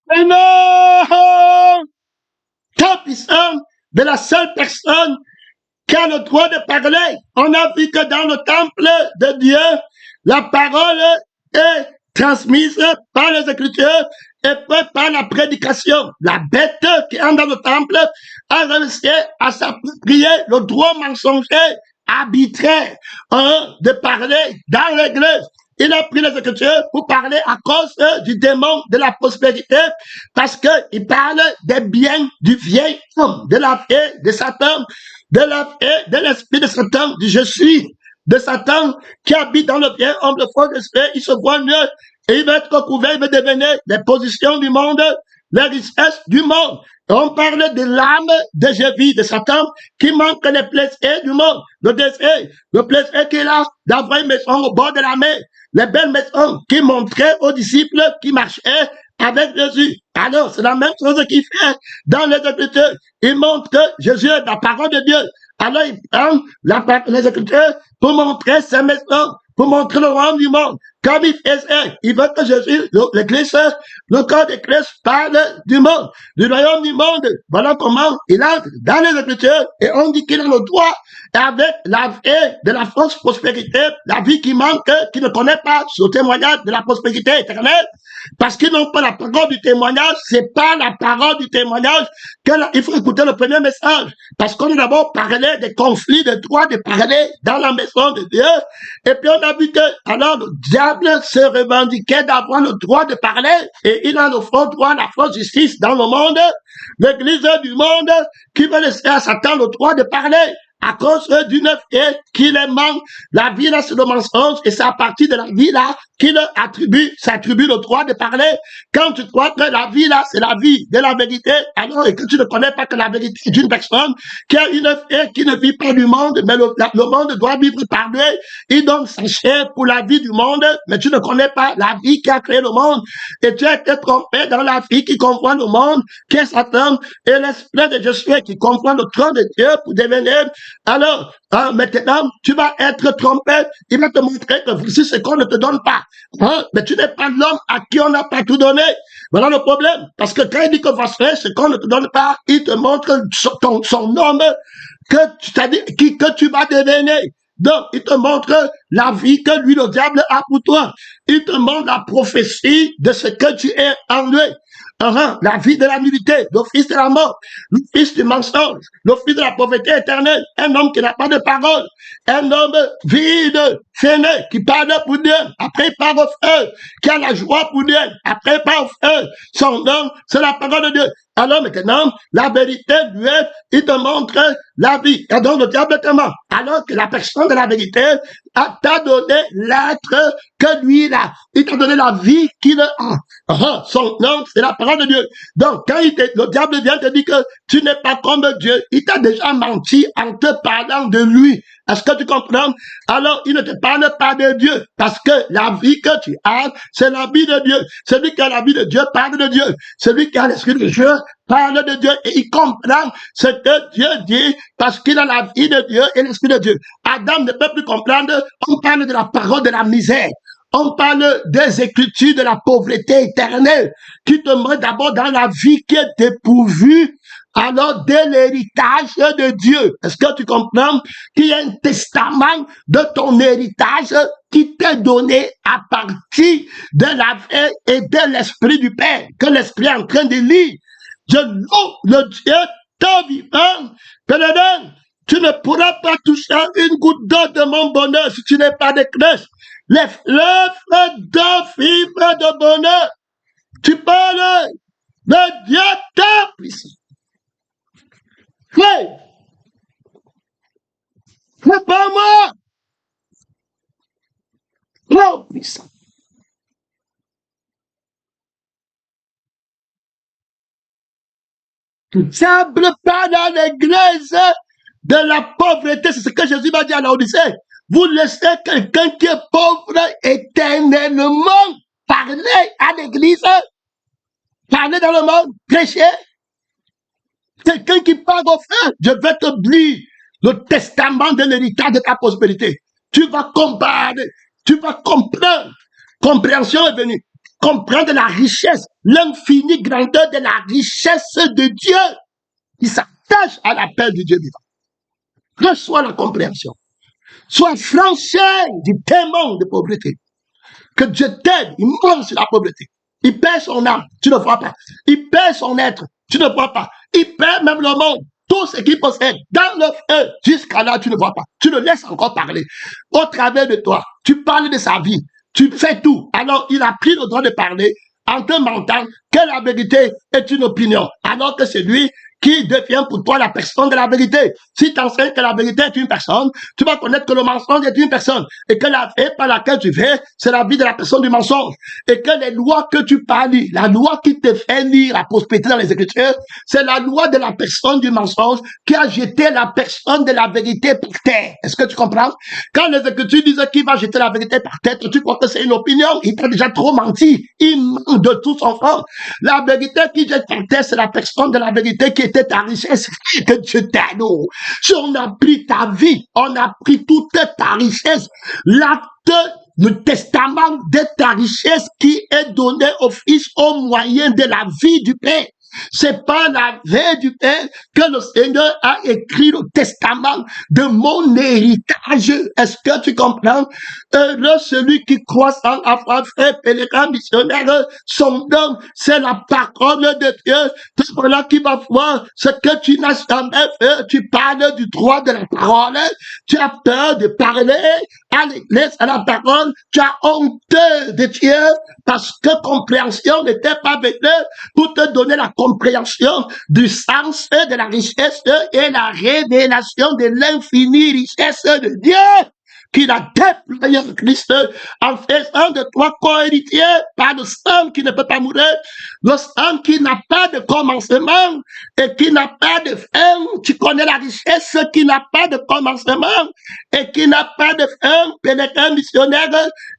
Mais non! Tant puissant de la seule personne qui a le droit de parler. On a vu que dans le temple de Dieu, la parole est transmise par les Écritures et par la prédication. La bête qui entre dans le temple a réussi à s'approprier le droit mensonger arbitraire de parler dans l'Église. Il a pris les Écritures pour parler à cause du démon de la prospérité, parce qu'il parle des biens du vieil homme, de la vie de Satan, de l'esprit de Satan, du je suis de Satan qui habite dans le vieil homme, le faux esprit. Il se voit mieux et il va être recouvert, il va devenir les positions du monde, les richesses du monde. Et on parle de l'âme de Jésus, de Satan, qui manque les plaisirs du monde, le désir, le plaisir qu'il a d'avoir une maison au bord de la mer, les belles maisons qui montraient aux disciples qui marchaient avec Jésus. Alors, c'est la même chose qu'il fait dans les Écritures. Il montre que Jésus est la parole de Dieu. Alors, il prend les Écritures pour montrer ses maisons, pour montrer le royaume du monde. Comme il faisait, il veut que Jésus, l'Église, le corps de Christ parle du monde, du royaume du monde. Voilà comment il entre dans les Écritures et on dit qu'il a le droit avec la vie de la fausse prospérité, la vie qui manque, qui ne connaît pas ce témoignage de la prospérité éternelle, parce qu'ils n'ont pas la parole du témoignage. C'est pas la parole du témoignage il faut écouter le premier message, parce qu'on a d'abord parlé des conflits de droit de parler dans la maison de Dieu, et puis on a vu que alors le diable se revendiquait d'avoir le droit de parler, et il a le faux droit, la fausse justice dans le monde, l'église du monde qui veut laisser à Satan le droit de parler à cause d'une vie qui les manque. La vie là, c'est le mensonge, et c'est à partir de la vie là qu'il s'attribue le droit de parler. Quand tu crois que la vie là, c'est la vie de la vérité, alors, et que tu ne connais pas que la vérité d'une personne qui a une vie qui ne vit pas du monde, mais le monde doit vivre par lui. Il donne sa chair pour la vie du monde, mais tu ne connais pas la vie qui a créé le monde, et tu as été trompé dans la vie qui comprend le monde, qui est Satan, et l'esprit de Jésus qui comprend le trône de Dieu pour devenir. Alors, maintenant, tu vas être trompé. Il va te montrer que voici ce qu'on ne te donne pas. Mais tu n'es pas l'homme à qui on n'a pas tout donné. Voilà le problème. Parce que quand il dit que voici ce qu'on ne te donne pas, il te montre son homme que tu vas devenir. Donc, il te montre la vie que lui, le diable, a pour toi. Il te montre la prophétie de ce que tu es en lui. La vie de la nullité, le fils de la mort, le fils du mensonge, le fils de la pauvreté éternelle, un homme qui n'a pas de parole, un homme vide, fainé, qui parle pour Dieu, après il part au feu, qui a la joie pour Dieu, après il part au feu. Son nom, c'est la parole de Dieu. Alors maintenant, la vérité, lui, il te montre la vie. Et donc le diable te ment. Alors que la personne de la vérité t'a donné l'être que lui, là, il t'a donné la vie qu'il a. Son nom, c'est la parole de Dieu. Donc, quand le diable vient te dire que tu n'es pas comme Dieu, il t'a déjà menti en te parlant de lui. Est-ce que tu comprends? Alors, il ne te parle pas de Dieu, parce que la vie que tu as, c'est la vie de Dieu. Celui qui a la vie de Dieu parle de Dieu. Celui qui a l'esprit de Dieu parle de Dieu, et il comprend ce que Dieu dit, parce qu'il a la vie de Dieu et l'esprit de Dieu. Adam ne peut plus comprendre. On parle de la parole de la misère. On parle des Écritures de la pauvreté éternelle, qui te met d'abord dans la vie qui est dépourvue, alors de l'héritage de Dieu. Est-ce que tu comprends qu'il y a un testament de ton héritage qui t'est donné à partir de la vie et de l'esprit du Père, que l'esprit est en train de lire? Je loue le Dieu ton vivant, Pénédon. Tu ne pourras pas toucher une goutte d'eau de mon bonheur si tu n'es pas de Christ. Les fleuves de vivre de bonheur. Tu parles de Dieu ta puissance. Hey! C'est pas moi! Oh, puissant. Tu ne sembles pas dans l'église de la pauvreté. C'est ce que Jésus va dire à l'Odyssée. Vous laissez quelqu'un qui est pauvre éternellement parler à l'église, parler dans le monde, prêcher. Quelqu'un qui parle au feu, je vais te lire le testament de l'héritage de ta prospérité. Tu vas combattre, tu vas comprendre. Compréhension est venue. comprendre la richesse, l'infinie grandeur de la richesse de Dieu qui s'attache à l'appel du Dieu vivant. Reçois la compréhension. Sois franchi du démon de pauvreté. Que Dieu t'aide, il mange la pauvreté. Il perd son âme, tu ne vois pas. Il perd son être, tu ne vois pas. Il perd même le monde, tout ce qu'il possède, dans le feu. Jusqu'à là, tu ne vois pas. Tu le laisses encore parler. Au travers de toi, tu parles de sa vie. Tu fais tout. Alors, il a pris le droit de parler en te mentant que la vérité est une opinion. Alors que c'est lui qui devient pour toi la personne de la vérité. Si tu enseignes que la vérité est une personne, tu vas connaître que le mensonge est une personne. Et que la vie par laquelle tu vis, c'est la vie de la personne du mensonge. Et que les lois que tu parles, la loi qui te fait lire la prospérité dans les Écritures, c'est la loi de la personne du mensonge qui a jeté la personne de la vérité par terre. Est-ce que tu comprends? Quand les Écritures disent qu'il va jeter la vérité par terre, tu crois que c'est une opinion. Il t'a déjà trop menti. Il ment de tout son fond. La vérité qui jette par terre, c'est la personne de la vérité qui était ta richesse que Dieu t'a donné. Si on a pris ta vie, on a pris toute ta richesse, l'acte, le testament de ta richesse qui est donné au Fils au moyen de la vie du Père. C'est pas la vie du Père que le Seigneur a écrit le testament de mon héritage. Est-ce que tu comprends? Heureux celui qui croit sans avoir fait pèlerin missionnaire, son don, c'est la parole de Dieu. C'est pour là qui va voir ce que tu n'as jamais fait. Tu parles du droit de la parole. Tu as peur de parler à l'église, à la parole. Tu as honte de Dieu parce que compréhension n'était pas venue pour te donner la compréhension du sens de la richesse et la révélation de l'infinie richesse de Dieu qu'il a déployé en Christ en faisant de toi co-héritier par le sang qui ne peut pas mourir, le sang qui n'a pas de commencement et qui n'a pas de fin. Tu connais la richesse qui n'a pas de commencement et qui n'a pas de fin. Pèlerin missionnaire,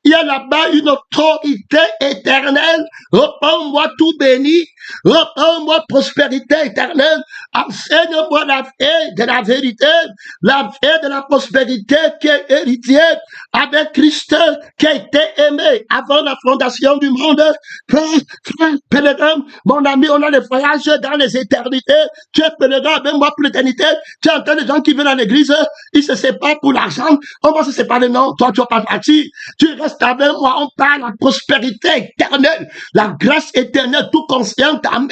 il y a là-bas une autorité éternelle. Réponds-moi tout béni, réponds-moi prospérité éternelle. Enseigne-moi la vie de la vérité, la vie de la prospérité qui est héritier avec Christ qui a été aimé avant la fondation du monde. Pèlerin, mon ami, on a les voyages dans les éternités. Tu es pèlerin avec moi pour l'éternité. Tu entends des gens qui viennent à l'église, ils se séparent pour l'argent. On va se séparer, non, toi tu vas pas partir. Tu restes avec moi, on parle de la prospérité éternelle, la grâce éternelle, tout conscient, amen.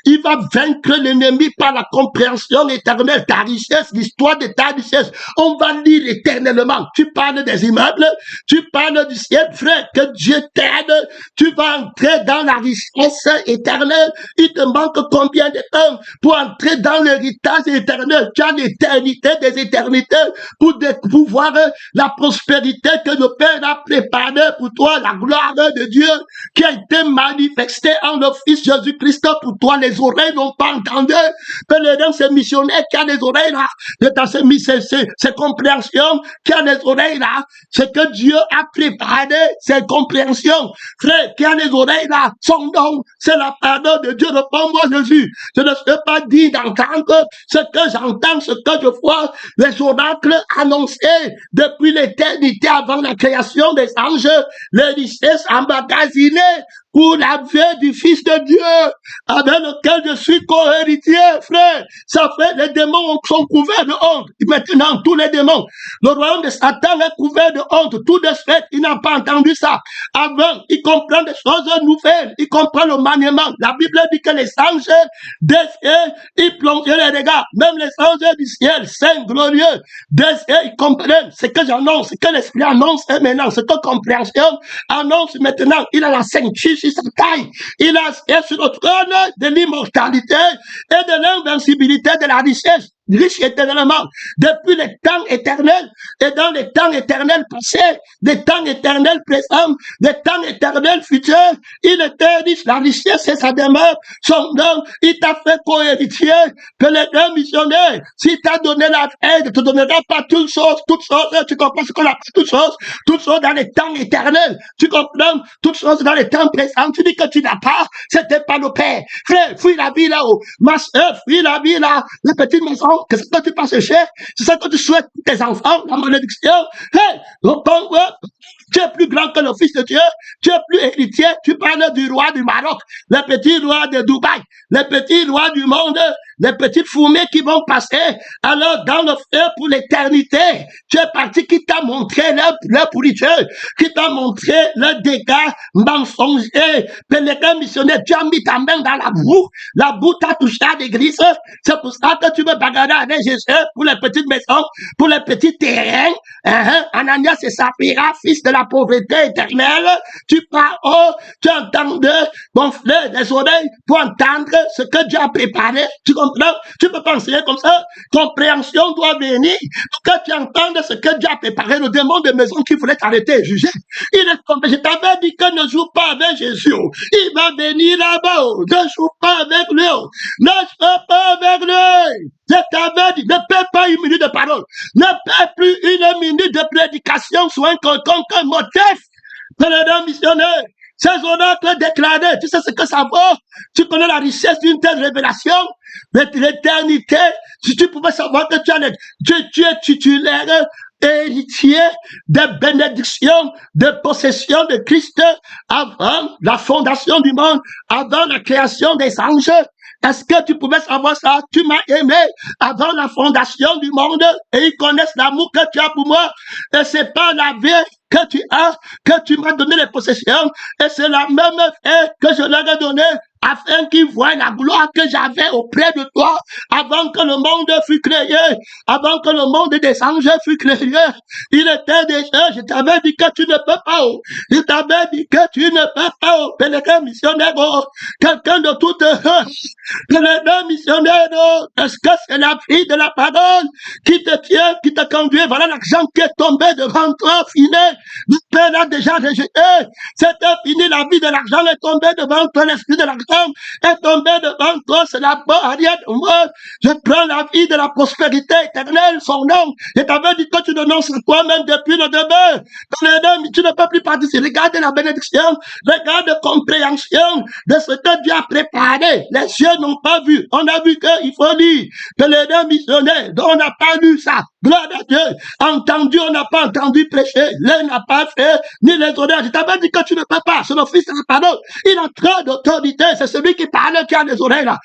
Il va vaincre l'ennemi par la compréhension éternelle, ta richesse, l'histoire de ta richesse. On va lire éternellement. Tu parles des immeubles, tu parles du ciel, frère, que Dieu t'aide. Tu vas entrer dans la richesse éternelle. Il te manque combien de temps pour entrer dans l'héritage éternel? Tu as l'éternité des éternités pour voir la prospérité que le Père a préparée pour toi, la gloire de Dieu qui a été manifestée en le Fils Jésus-Christ pour toi. Les oreilles n'ont pas entendu. Pèlerin, c'est missionnaire qui a les oreilles là. C'est compréhension qui a les oreilles là. C'est que Dieu a préparé cette compréhension. Frère, qui a les oreilles là, son nom, c'est la parole de Dieu. Réponds-moi, Jésus. Je ne sais pas dire d'entendre ce que j'entends, ce que je vois, les oracles annoncés depuis l'éternité avant la création des anges, les richesses emmagasinées pour la vie du Fils de Dieu, avec lequel je suis co-héritier, frère. Ça fait, les démons sont couverts de honte. Maintenant, tous les démons, le royaume de Satan est couvert de honte. Tout de suite, il n'a pas entendu ça. Avant, il comprend des choses nouvelles. Il comprend le maniement. La Bible dit que les anges des cieux, ils plongeaient les regards. Même les anges du ciel, saints, glorieux, des cieux, ils comprennent ce que j'annonce, ce que l'Esprit annonce maintenant, ce que compréhension annonce maintenant. Il a la ceinture sur sa taille. Il est sur le trône de l'immortalité et de l'invincibilité de la richesse. Riche éternellement, depuis les temps éternels et dans les temps éternels passés, les temps éternels présents, les temps éternels futurs, il était riche, la richesse et sa demeure, son nom, il t'a fait co-héritier, que les deux missionnaires, s'il t'a donné la aide, ne te donnera pas toutes choses, tu comprends ce qu'on appelle toutes choses dans les temps éternels, tu comprends, toutes choses dans les temps présents, tu dis que tu n'as pas, c'était pas le Père, frère, fuis la vie là-haut, ma soeur, fuis la vie là, la petite maison, que ce que tu penses cher, c'est ça que tu souhaites pour tes enfants, la malédiction. Hey, tu es plus grand que le Fils de Dieu, tu es plus héritier, tu parles du roi du Maroc, le petit roi de Dubaï, le petit roi du monde, les petites fourmis qui vont passer, alors dans le feu pour l'éternité, tu es parti qui t'a montré leur pourriture, qui t'a montré le dégât mensonger, pèlerin missionnaire, tu as mis ta main dans la boue t'a touché à l'église, c'est pour ça que tu veux bagarrer avec Jésus pour les petites maisons, pour les petits terrains, Ananias et Saphira, fils de la pauvreté éternelle, tu pars haut, tu entends de gonfler les oreilles pour entendre ce que Dieu a préparé, tu comprends? Tu peux pas enseigner comme ça, compréhension doit venir pour que tu entendes ce que Dieu a préparé, le démon de maison qui voulait t'arrêter et juger. Il est tombé, je t'avais dit que ne joue pas avec Jésus, il va venir là-bas, ne joue pas avec lui, ne joue pas avec lui. Je t'avais dit, ne perds pas une minute de parole. Ne perds plus une minute de prédication sur un quelconque motif. Pèlerin missionnaire, ces oracles déclarés, tu sais ce que ça vaut? Tu connais la richesse d'une telle révélation? L'éternité, si tu pouvais savoir que tu es titulaire, héritier des bénédictions, de possession de Christ avant la fondation du monde, avant la création des anges. Est-ce que tu pouvais savoir ça? Tu m'as aimé avant la fondation du monde et ils connaissent l'amour que tu as pour moi. Et c'est pas la vie que tu as, que tu m'as donné les possessions. Et c'est la même vie que je leur ai donnée afin qu'ils voient la gloire que j'avais auprès de toi avant que le monde fût créé, avant que le monde des anges fût créé. Il était déjà, je t'avais dit que tu ne peux pas, je t'avais dit que tu ne peux pas, pèlerin missionnaire, quelqu'un de toute pèlerin missionnaire, est-ce que c'est la fille de la parole qui te tient, qui te conduit? Voilà l'argent qui est tombé devant toi, fini. Le Père l'a déjà rejeté. C'était fini, la vie de l'argent est tombée devant toi, l'esprit de l'argent est tombé devant toi, c'est la barrière de moi. Je prends la vie de la prospérité éternelle, son nom. Et t'avais dit que tu renonces à toi-même depuis le début. Tu ne peux plus participer. Regarde la bénédiction, regarde la compréhension de ce que Dieu a préparé. Les yeux n'ont pas vu. On a vu qu'il faut lire. Que les deux missionnaires, on n'a pas lu ça. Gloire à Dieu. Entendu, on n'a pas entendu prêcher. L'un n'a pas fait, ni les oreilles. Je t'avais dit que tu ne peux pas. C'est le Fils de la parole. Il a trop d'autorité. C'est celui qui parle qui a les oreilles là.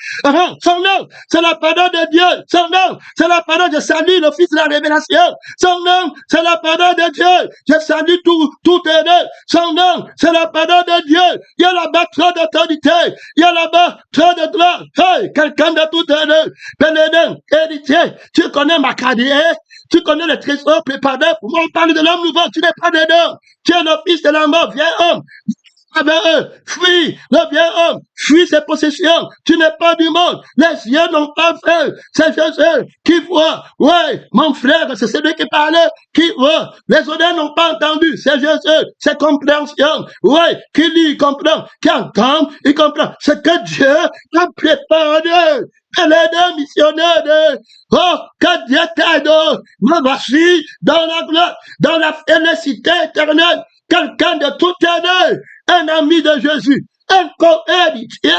Son nom, c'est la parole de Dieu. Son nom, c'est la parole de salut, le Fils de la révélation. Son nom, c'est la parole de Dieu. Je salue tout heureux. Son nom, c'est la parole de Dieu. Il y a là-bas trop d'autorité. Il y a là-bas trop de droit. Hey, quelqu'un de tout heureux. Pèlerin, héritier, tu connais ma carrière. Tu connais le trésor préparé pour moi. On parle de l'homme nouveau. Tu n'es pas dedans. Tu es le fils de la mort. Viens, homme. Avec eux, fuis, le vieux homme, fuis ses possessions, tu n'es pas du monde, les yeux n'ont pas fait, c'est Jésus qui voit, ouais, mon frère, c'est celui qui parle, qui voit, les oreilles n'ont pas entendu, c'est Jésus, c'est compréhension, ouais, qui lit, il comprend, qui entend, il comprend, c'est que Dieu a préparé. Et les deux missionnaires, oh, que Dieu t'aide, me voici dans la gloire, dans la félicité éternelle, quelqu'un de tout éternel, un ami de Jésus, un co-héritier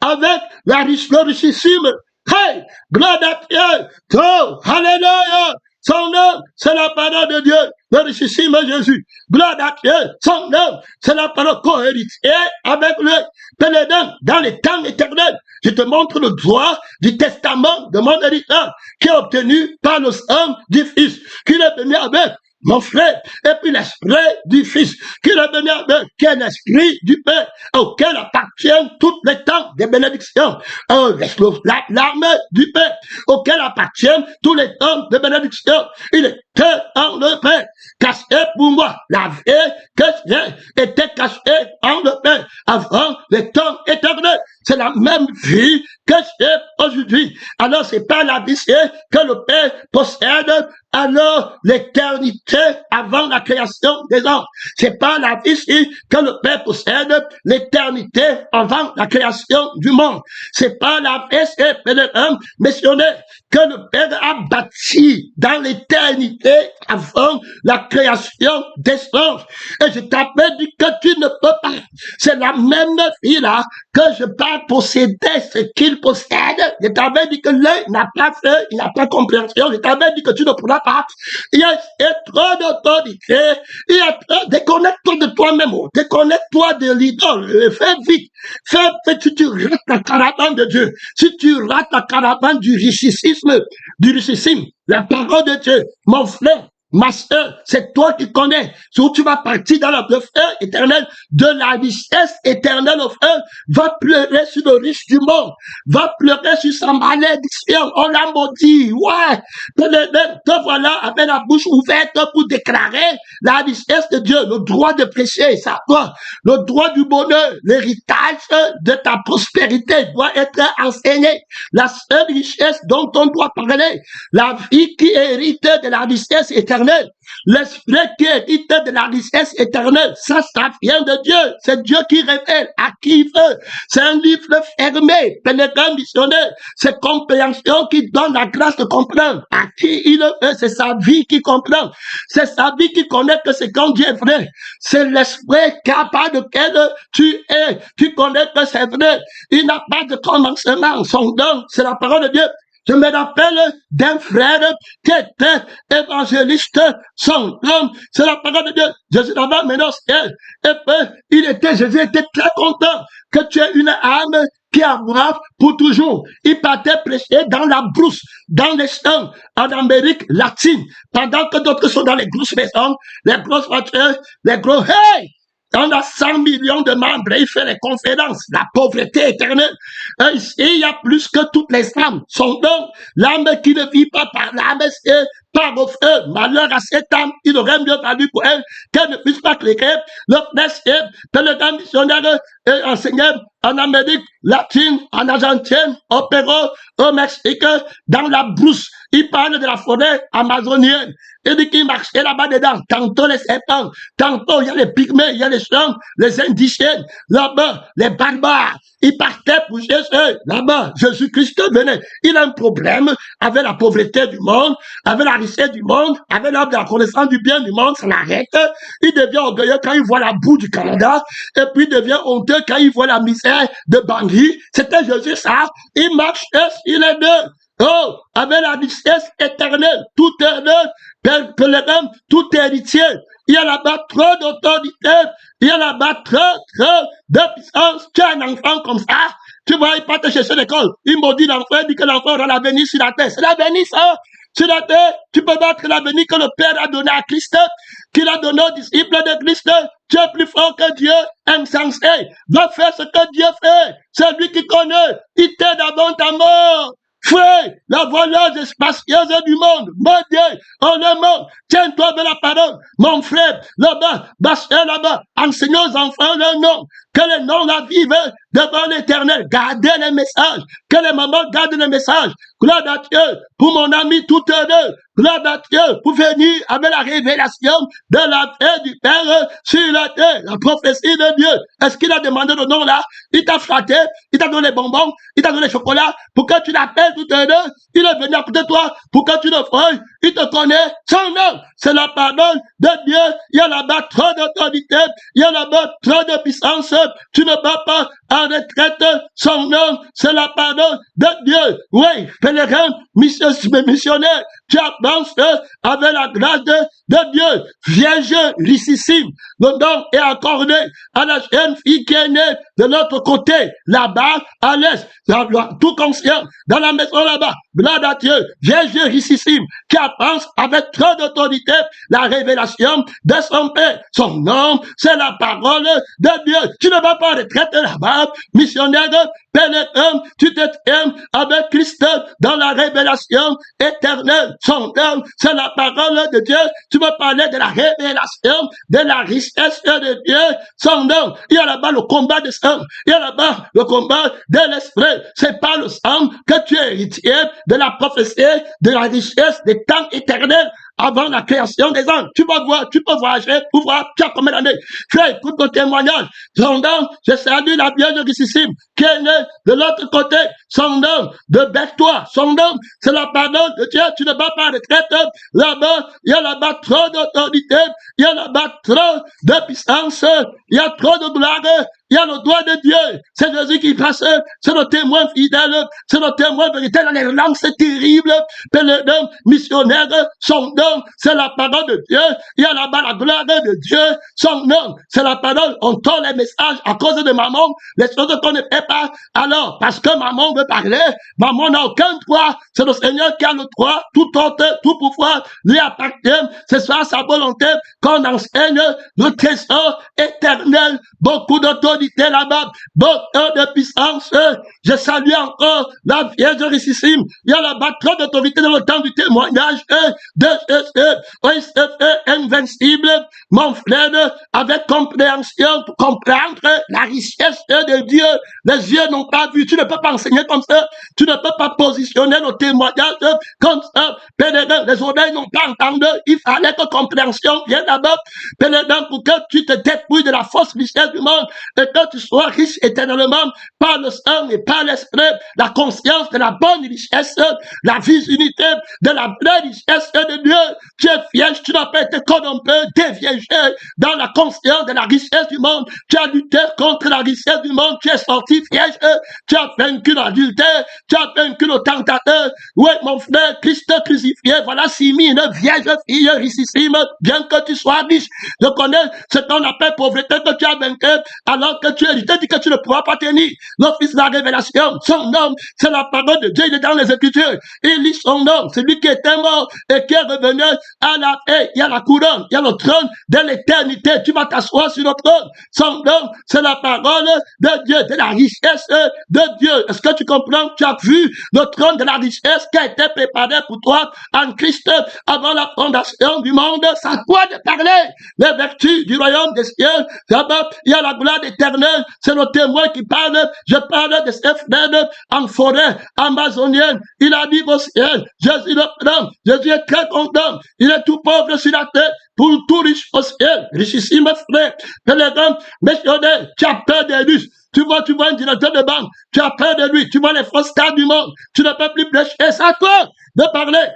avec le richissime. Hey, gloire à Dieu, oh, alléluia, son nom, c'est la parole de Dieu, le richissime Jésus. Gloire à Dieu, son nom, c'est la parole co-héritier avec le pèlerin dans les temps éternels. Je te montre le droit du testament de mon héritage qui est obtenu par le sang du Fils, qu'il est venu avec mon frère, et puis l'esprit du Fils, qui est venu avec, qui est l'esprit du Père, auquel appartiennent toutes les temps des bénédictions. L'arme du Père, auquel appartiennent tous les temps de bénédictions. Il était en le Père, caché pour moi. La vie que j'ai était cachée en le Père, avant les temps éternels. C'est la même vie que j'ai aujourd'hui. Alors c'est pas la vie que le Père possède alors l'éternité avant la création des hommes. C'est pas la vie ici que le Père possède, l'éternité avant la création du monde. C'est pas la vie, c'est missionnaire que le Père a bâti dans l'éternité avant la création des anges. Et je t'avais dit que tu ne peux pas. C'est la même vie là que je peux posséder ce qu'il possède. Je t'avais dit que l'œil n'a pas fait, il n'a pas compréhension. Je t'avais dit que tu ne pourras pas. Il y a trop d'autorité. Il y a trop. Déconnecte-toi de toi-même. Déconnecte-toi de l'idole. Fais vite. Fais, si tu rates la caravane de Dieu, si tu rates la caravane du richissime, la parole de Dieu, mon frère, ma soeur, c'est toi qui connais. Si tu vas partir dans le feu éternel, de la richesse éternelle, au frère, va pleurer sur le riche du monde, va pleurer sur sa malédiction. On l'a maudit, ouais. Te voilà avec la bouche ouverte pour déclarer la richesse de Dieu, le droit de prêcher, ça toi, le droit du bonheur, l'héritage de ta prospérité doit être enseigné. La seule richesse dont on doit parler, la vie qui hérite de la richesse éternelle, l'esprit qui hérite de la richesse éternelle, ça vient de Dieu. C'est Dieu qui révèle à qui il veut. C'est un livre fermé, pénétrant missionnaire. C'est compréhension qui donne la grâce de comprendre à qui il le veut. C'est sa vie qui comprend. C'est sa vie qui connaît que c'est quand Dieu est vrai. C'est l'esprit capable de lequel tu es. Tu connais que c'est vrai. Il n'a pas de commencement. Son don, c'est la parole de Dieu. Je me rappelle d'un frère qui était évangéliste, son homme, c'est la parole de Dieu. Jésus là-bas, maintenant, et puis, Jésus était très content que tu aies une âme qui a soif pour toujours. Il partait prêcher dans la brousse, dans les champs, en Amérique latine, pendant que d'autres sont dans les grosses maisons, les grosses voitures, les gros, hey! On a 100 millions de membres et il fait les conférences. La pauvreté éternelle. Il y a plus que toutes les âmes. Son don, l'âme qui ne vit pas par l'âme, c'est par au feu. Malheur à cette âme, il aurait mieux valu pour elle qu'elle ne puisse pas cliquer. Le principe que le grand missionnaire enseignait en Amérique latine, en Argentine, au Pérou, au Mexique, dans la brousse. Il parle de la forêt amazonienne. Il dit qu'il marchait là-bas dedans. Tantôt les serpents, tantôt il y a les pygmées, il y a les champs, les indigènes, là-bas, les barbares. Il partait pour Jésus. Là-bas, Jésus-Christ venait. Il a un problème avec la pauvreté du monde, avec la richesse du monde, avec la connaissance du bien du monde, ça l'arrête. Il devient orgueilleux quand il voit la boue du Canada, et puis il devient honteux quand il voit la misère de Bangui. C'était Jésus, ça. Il marche sur les deux. Oh, avec la richesse éternelle, tout éternel, tout héritier. Il y a là-bas trop d'autorité, il y a là-bas trop de puissance. Tu as un enfant comme ça, tu vois, il part te chercher l'école. Il maudit l'enfant, il dit que l'enfant aura l'avenir sur la terre. C'est l'avenir, ça. Sur la terre, tu peux battre l'avenir que le Père a donné à Christ, qu'il a donné aux disciples de Christ. Tu es plus fort que Dieu, insensé. Va faire ce que Dieu fait. C'est lui qui connaît. Il t'aide avant ta mort. Frère, la voyage spatieuse du monde, mon Dieu, on est mort. Tiens-toi de la parole, mon frère, là-bas, là-bas, enseigne aux enfants le nom, que les noms la vivent devant l'éternel. Gardez les messages, que les mamans gardent les messages. Gloire à Dieu pour mon ami tout heureux. Gloire à Dieu pour venir avec la révélation de la paix du Père sur la terre, la prophétie de Dieu. Est-ce qu'il a demandé le nom là? Il t'a flatté, il t'a donné les bonbons, il t'a donné le chocolat pour que tu l'appelles tout heureux. Il est venu à côté de toi pour que tu le feuilles. Il te connaît. Son nom, c'est la parole de Dieu. Il y a là-bas trop d'autorité. Il y a là-bas trop de puissance. Tu ne vas pas en retraite. Son nom, c'est la parole de Dieu. Oui, pèlerin, missionnaire, tu avances avec la grâce de Dieu. Vierge richissime. Le nom est accordé à la jeune fille qui est née de l'autre côté, là-bas, à l'est, tout conscient, dans la maison là-bas. Gloire à Dieu, Vierge richissime, qui avance avec trop d'autorité la révélation de son Père. Son nom, c'est la parole de Dieu. Tu ne vas pas en retraite là-bas, missionnaire, pénétrant, tu t'aimes avec Christ dans la révélation éternelle. Son nom, c'est la parole de Dieu. Tu veux parler de la révélation, de la richesse de Dieu. Son nom, il y a là-bas le combat de sang. Il y a là-bas le combat de l'esprit. C'est pas le sang que tu es héritier de la prophétie, de la richesse, de ta temps éternel avant la création des hommes. Tu vas voir, tu peux voyager pour voir, tu as combien d'années. Frère, écoute mon témoignage. Son nom, je salue la Vierge richissime qui est née de l'autre côté. Son nom, de Berthois. Son nom, c'est la parole de Dieu. Tu ne vas pas en retraite. Là-bas, il y a là-bas trop d'autorité. Il y a là-bas trop de puissance. Il y a trop de gloire. Il y a le doigt de Dieu. C'est Jésus qui passe. C'est le témoin fidèle. C'est le témoin véritable dans les langues. C'est terrible. Pèlerin, missionnaire. Son nom, c'est la parole de Dieu. Il y a là-bas la gloire de Dieu. Son nom, c'est la parole. On donne les messages à cause de maman. Les choses qu'on ne fait pas. Alors, parce que maman veut parler, maman n'a aucun droit. C'est le Seigneur qui a le droit. Tout autre, tout pouvoir lui appartient. C'est ça sa volonté qu'on enseigne le trésor éternel. Beaucoup d'autorité là-bas, beaucoup de puissance. Je salue encore la Vierge richissime. Il y a là-bas trop d'autorité dans le temps du témoignage invincible. Mon frère, avec compréhension pour comprendre la richesse de Dieu. Les yeux n'ont pas vu. Tu ne peux pas enseigner comme ça. Tu ne peux pas positionner le témoignage comme ça. Pèlerin, les oreilles n'ont pas entendu. Il fallait que compréhension vienne d'abord. Pèlerin, pour que tu te dépouilles de la fausse richesse du monde et que tu sois riche éternellement par le sang et par l'esprit, la conscience de la bonne richesse, la visunité de la vraie richesse de Dieu. Tu es vierge, tu n'as pas été corrompu, déviégé dans la conscience de la richesse du monde. Tu as lutté contre la richesse du monde, tu es sorti vierge, tu as vaincu l'adultère, tu as vaincu le tentateur. Oui, mon frère, Christ crucifié, voilà Simi, une vierge fille richissime, bien que tu sois riche. Je connais ce qu'on appelle pauvreté que tu as vaincu, alors que tu es, je te dis que tu ne pourras pas tenir. Le fils de la révélation, son nom, c'est la parole de Dieu, il est dans les Écritures. Il lit son nom, c'est lui qui était mort et qui est revenu à la paix. Il y a la couronne, il y a le trône de l'éternité. Tu vas t'asseoir sur le trône. Son nom, c'est la parole de Dieu, de la richesse de Dieu. Est-ce que tu comprends? Tu as vu le trône de la richesse qui a été préparé pour toi en Christ avant la fondation du monde. Ça doit de parler les vertus du royaume des cieux. D'abord, il y a la gloire éternelle. C'est le témoin qui parle. Je parle de ces frères en forêt amazonienne. Il a dit au ciel, Jésus le prend. Jésus est très content. Il est tout pauvre sur la terre, pour tout riche au ciel. Richissime frère. Pèlerin, missionnaire, tu as peur des riches. Tu vois un directeur de banque, tu as peur de lui, tu vois les fausses stars du monde, tu ne peux plus prêcher, c'est à toi de parler.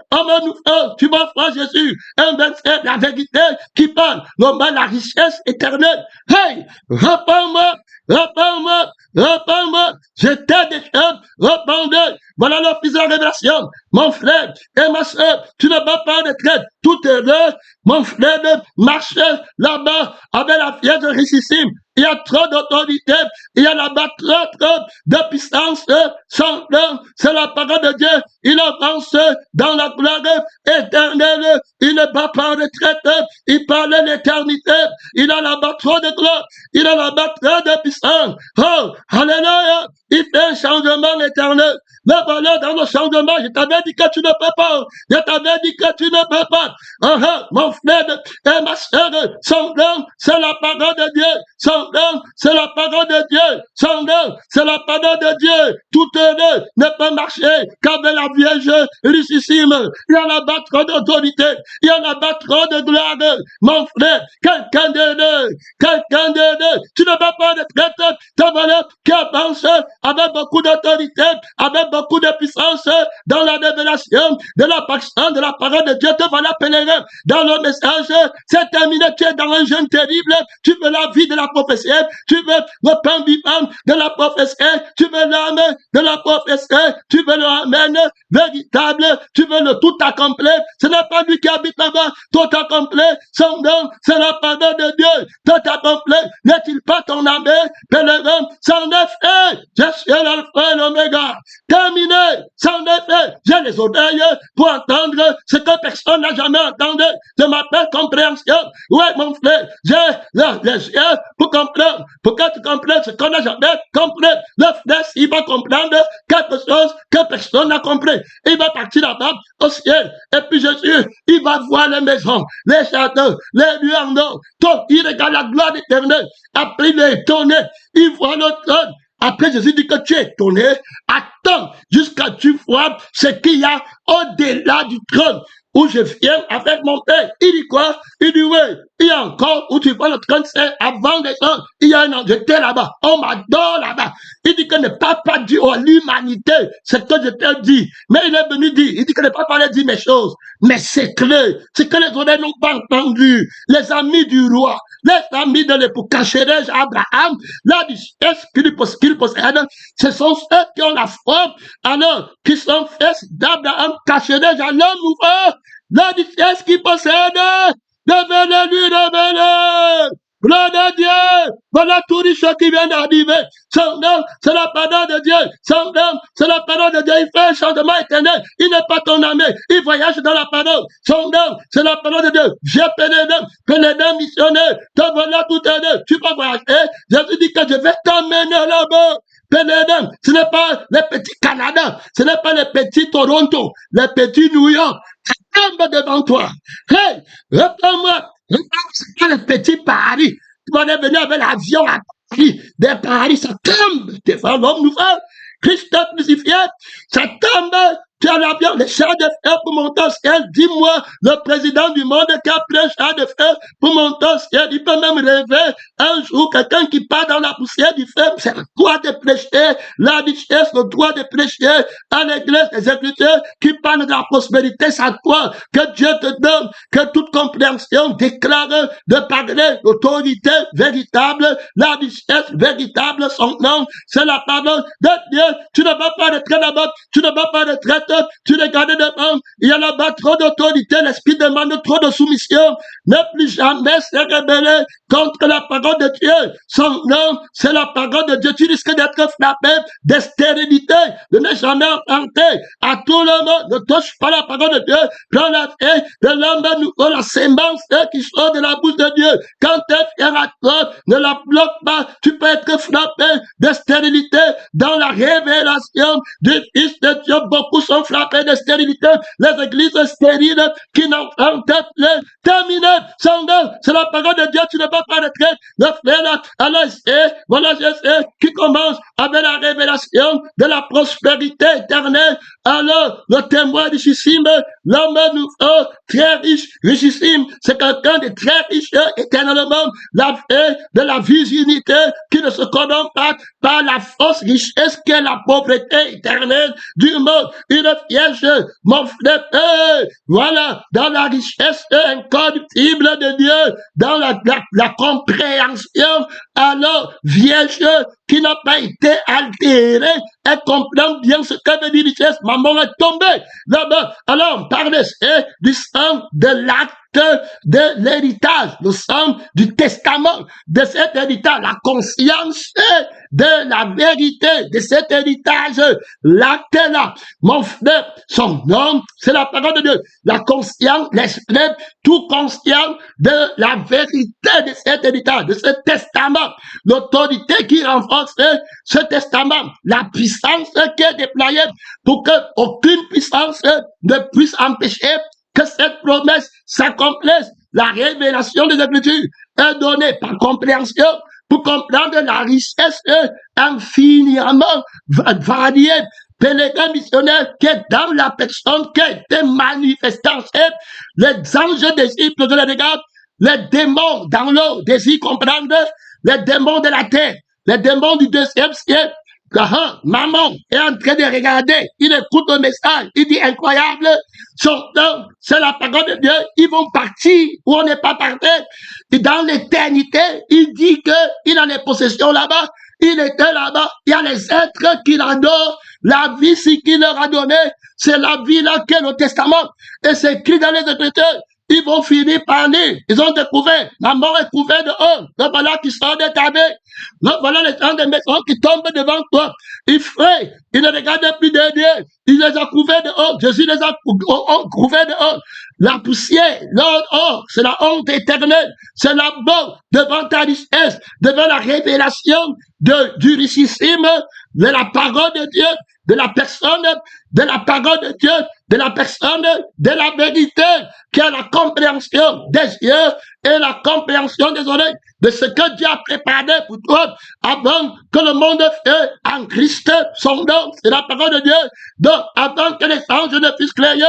Tu vois, frère Jésus, un verset, la vérité qui parle, la richesse éternelle. Hey, réponds-moi, réponds-moi, réponds-moi, j'étais déjà répondu. Voilà l'office de la révélation. Mon frère et ma soeur, tu ne vas pas en retraite. Tout est là. Mon frère marche là-bas avec la Vierge richissime. Il y a trop d'autorité. Il y a là-bas trop de puissance. Son nom, c'est la parole de Dieu. Il avance dans la gloire éternelle. Il ne va pas en retraite. Il parle l'éternité. Il a là-bas trop de gloire. Il a là-bas trop de puissance. Oh, alléluia. Il fait un changement éternel. Mais voilà, dans le changement, je t'avais dit que tu ne peux pas. Je t'avais dit que tu ne peux pas. Mon frère et ma soeur, son nom, c'est la parole de Dieu. Son nom, c'est la parole de Dieu. Son nom, c'est la parole de Dieu. Tout heureux ne peut marcher qu'avec la Vierge richissime. Il y en a là-bas trop d'autorité. Il y en a là-bas trop de gloire. Mon frère, quelqu'un de deux. Tu ne vas pas de traite. Ta valeur qui avance avec beaucoup d'autorité, avec beaucoup de puissance dans la révélation de la personne, de la parole de Dieu. Te voilà pèlerin dans le message. C'est terminé. Tu es dans un jeûne terrible. Tu veux la vie de la prophétie. Tu veux le pain vivant de la prophétie. Tu veux l'âme de la prophétie. Tu veux le amen véritable. Tu veux le tout accompli. Ce n'est pas lui qui habite là-bas. Tout accompli. Son nom, c'est la parole de Dieu. Tout accompli. N'est-il pas ton âme, pèlerin? C'en est fait. Je suis l'alpha et l'oméga. Terminé. C'en est fait. J'ai les oreilles pour entendre ce que personne n'a jamais entendu. Je m'appelle compréhension. Oui, mon frère. J'ai les yeux pour comprendre. Pour que tu comprennes ce qu'on n'a jamais compris. Le frère, il va comprendre quelque chose que personne n'a compris. Il va partir là-bas au ciel. Et puis Jésus, il va voir les maisons, les châteaux, les lieux en or. Donc, il regarde la gloire éternelle. Après, il est étonné. Il voit le trône. Après, Jésus dit que tu es étonné. Attends jusqu'à tu vois ce qu'il y a au-delà du trône. où je viens avec mon Père. Il dit quoi? Il dit oui, il y a encore où tu vois le train de faire avant des heures. Il y a un an, j'étais là-bas, on m'adore là-bas. Il dit que ne parle pas dit à l'humanité ce que je t'ai dit. Mais il est venu dire, il dit que ne pas parler dit mes choses, mais c'est clair, c'est que les oreilles n'ont pas entendu. Les amis du roi, les amis de l'époque, Cacherej, Abraham, la richesse qu'il possède, ce sont ceux qui ont la foi, alors, qui sont fils d'Abraham, Cacherej, à l'homme nouveau, la richesse qu'il possède, devenez-lui, devenez. Gloire de Dieu, voilà tout riche qui vient d'arriver. Son nom, c'est la parole de Dieu. Son nom, c'est la parole de Dieu. Il fait un changement éternel. Il n'est pas ton ami. Il voyage dans la parole. Son nom, c'est la parole de Dieu. J'ai pénédé, missionnaire. Te voilà tout éternel. Tu peux voyager. Jésus dit que je vais t'emmener là-bas. Pénédé, ce n'est pas les petits Canada. Ce n'est pas les petits Toronto. Les petits New York. Ça tombe devant toi. Hey, reprends-moi. C'est pas le petit Paris. Tu vas venir avec l'avion à Paris. Des Paris, ça tombe devant l'homme nouveau. Christophe crucifié, ça tombe. Tu as l'avion, les chars de fer pour monter au ciel. Dis-moi, le président du monde qui a pris un char de fer pour monter au ciel. Il peut même rêver un jour quelqu'un qui part dans la poussière du fer. C'est le droit de prêcher la richesse, le droit de prêcher à l'église des Écritures qui parlent de la prospérité. C'est à toi que Dieu te donne, que toute compréhension déclare de parler l'autorité véritable, la richesse véritable, son nom, c'est la parole de Dieu. Tu ne vas pas rentrer là-bas, tu ne vas pas retraite, tu regardes devant, il y a là-bas trop d'autorité, l'esprit demande trop de soumission, ne plus jamais se rebeller contre la parole de Dieu. Son nom, c'est la parole de Dieu. Tu risques d'être frappé de stérilité, de ne jamais entendre à tout le monde. Ne touche pas la parole de Dieu. Prends la fée de l'homme nouveau, la sémence qui sort de la bouche de Dieu. Quand t'es fier à toi, ne la bloque pas. Tu peux être frappé de stérilité dans la révélation du Fils de Dieu. Beaucoup sont frappés de stérilité. Les églises stériles qui n'ont pas terminé. Son nom, c'est la parole de Dieu. Tu ne peux pas rentrer. Le frère, alors, voilà, je sais, qui commence avec la révélation de la prospérité éternelle. Alors, le témoin richissime, l'homme nouveau, très riche, richissime, c'est quelqu'un de très riche éternellement. La paix de la virginité qui ne se corrompt pas par la fausse richesse qui est la pauvreté éternelle du monde. Une vierge, mon frère, voilà, dans la richesse incorruptible de Dieu, dans la compréhension, alors, vierge qui n'a pas été altérée, elle comprend bien ce que veut dire richesse. Maman est tombée là-bas. Alors, on parle du sang de l'acte de l'héritage, le sang du testament de cet héritage, la conscience de la vérité de cet héritage, l'acte là, mon frère, son nom, c'est la parole de Dieu, la conscience, l'esprit, tout conscient de la vérité de cet héritage, de ce testament, l'autorité qui renforce ce testament, la puissance qui est déployée pour que aucune puissance ne puisse empêcher que cette promesse s'accomplisse. La révélation des Écritures est donnée par compréhension pour comprendre la richesse infiniment variée, pèlerin missionnaire qui est dans la personne qui a été manifestée en fait. Les anges désirent que je les regarde, les démons dans l'eau désirent comprendre, les démons de la terre, les démons du deuxième siècle. Maman est en train de regarder, il écoute le message, il dit incroyable, son nom, c'est la parole de Dieu, ils vont partir où on n'est pas parti. Et dans l'éternité, il dit qu'il a les possessions là-bas, il était là-bas, il y a les êtres qu'il adore, la vie qu'il leur a donnée, c'est la vie là qu'est le testament, et c'est écrit dans les Écritures. Ils vont finir par aller. Ils ont découvert. La mort est couverte dehors. Donc voilà qui sort de ta main. Donc voilà les gens de maison qui tombent devant toi. Ils fraient. Ils ne regardent plus derrière. Il les a couverts dehors. Jésus les a couverts dehors. La poussière, l'or, c'est la honte éternelle. C'est la mort devant ta richesse, devant la révélation du richissime, de la parole de Dieu, de la personne, de la parole de Dieu, de la personne de la vérité, qui a la compréhension des yeux et la compréhension des oreilles de ce que Dieu a préparé pour toi avant que le monde fût en Christ, son nom, c'est la parole de Dieu. Donc, avant que les anges ne fussent créés,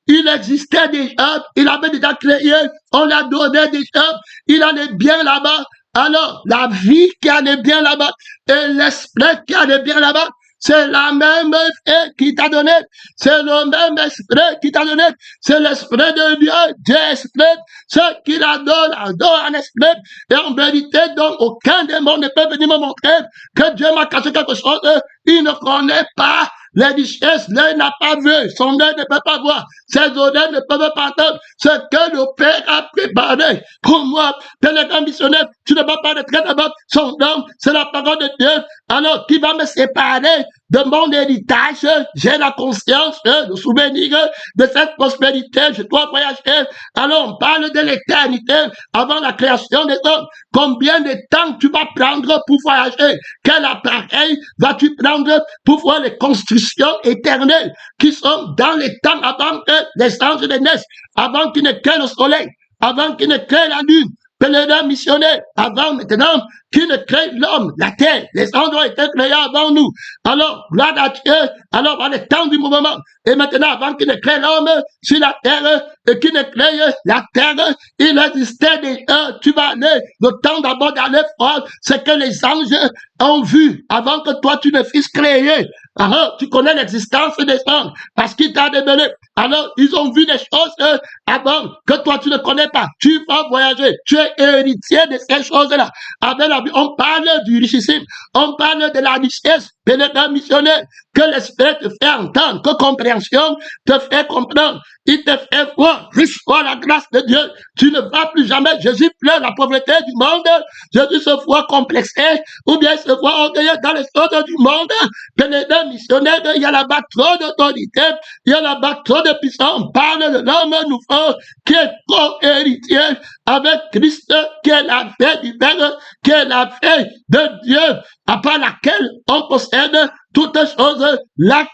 il existait déjà, il avait déjà créé, on l'a donné déjà, il allait bien là-bas. Alors, la vie qui allait bien là-bas et l'esprit qui allait bien là-bas, c'est la même vie qui t'a donné. C'est le même esprit qui t'a donné. C'est l'esprit de Dieu. Dieu est esprit. Ce qu'il adore un esprit. Et en vérité, donc, aucun démon ne peut venir me montrer que Dieu m'a caché quelque chose. Il ne connaît pas les richesses. L'œil n'a pas vu. Son œil ne peut pas voir. Ses oreilles ne peuvent pas entendre ce que le Père a préparé pour moi. Pénétrant missionnaire, tu ne vas pas rentrer d'abord. Son nom, c'est la parole de Dieu. Alors, qui va me séparer de mon héritage? J'ai la conscience, le souvenir de cette prospérité. Je dois voyager. Alors, on parle de l'éternité avant la création des hommes. Combien de temps tu vas prendre pour voyager? Quel appareil vas-tu prendre pour voir les constructions éternelles qui sont dans les temps avant que les anges ne naissent, avant qu'il ne crée le soleil, avant qu'il ne crée la lune? Pèlerin missionnaire, avant maintenant qu'il ne crée l'homme, la terre, les anges ont été créés avant nous. Alors, gloire à Dieu, alors à le temps du mouvement, et maintenant avant qu'il ne crée l'homme sur la terre, et qu'il ne crée la terre, il existait déjà, tu vas aller, le temps d'abord d'aller voir ce que les anges ont vu avant que toi tu ne fusses créé. Alors, tu connais l'existence des anges, parce qu'il t'a révélé. Alors, ils ont vu des choses avant que toi tu ne connais pas. Tu vas voyager, tu es héritier de ces choses-là. Avec la vie, on parle du richissime, on parle de la richesse, pénétrant missionnaire, que l'esprit te fait entendre, que compréhension te fait comprendre. Il te fait voir, riche voir la grâce de Dieu. Tu ne vas plus jamais. Jésus pleure la pauvreté du monde. Jésus se voit complexé, ou bien il se voit orgueilleux dans les choses du monde. Pénétrant missionnaire, il y a là-bas trop d'autorité, il y a là-bas trop de puissance. On parle de l'homme nouveau qui est co-héritier avec Christ, qui est la paix du Père, qui est la paix de Dieu, à part laquelle on possède toutes choses, l'acte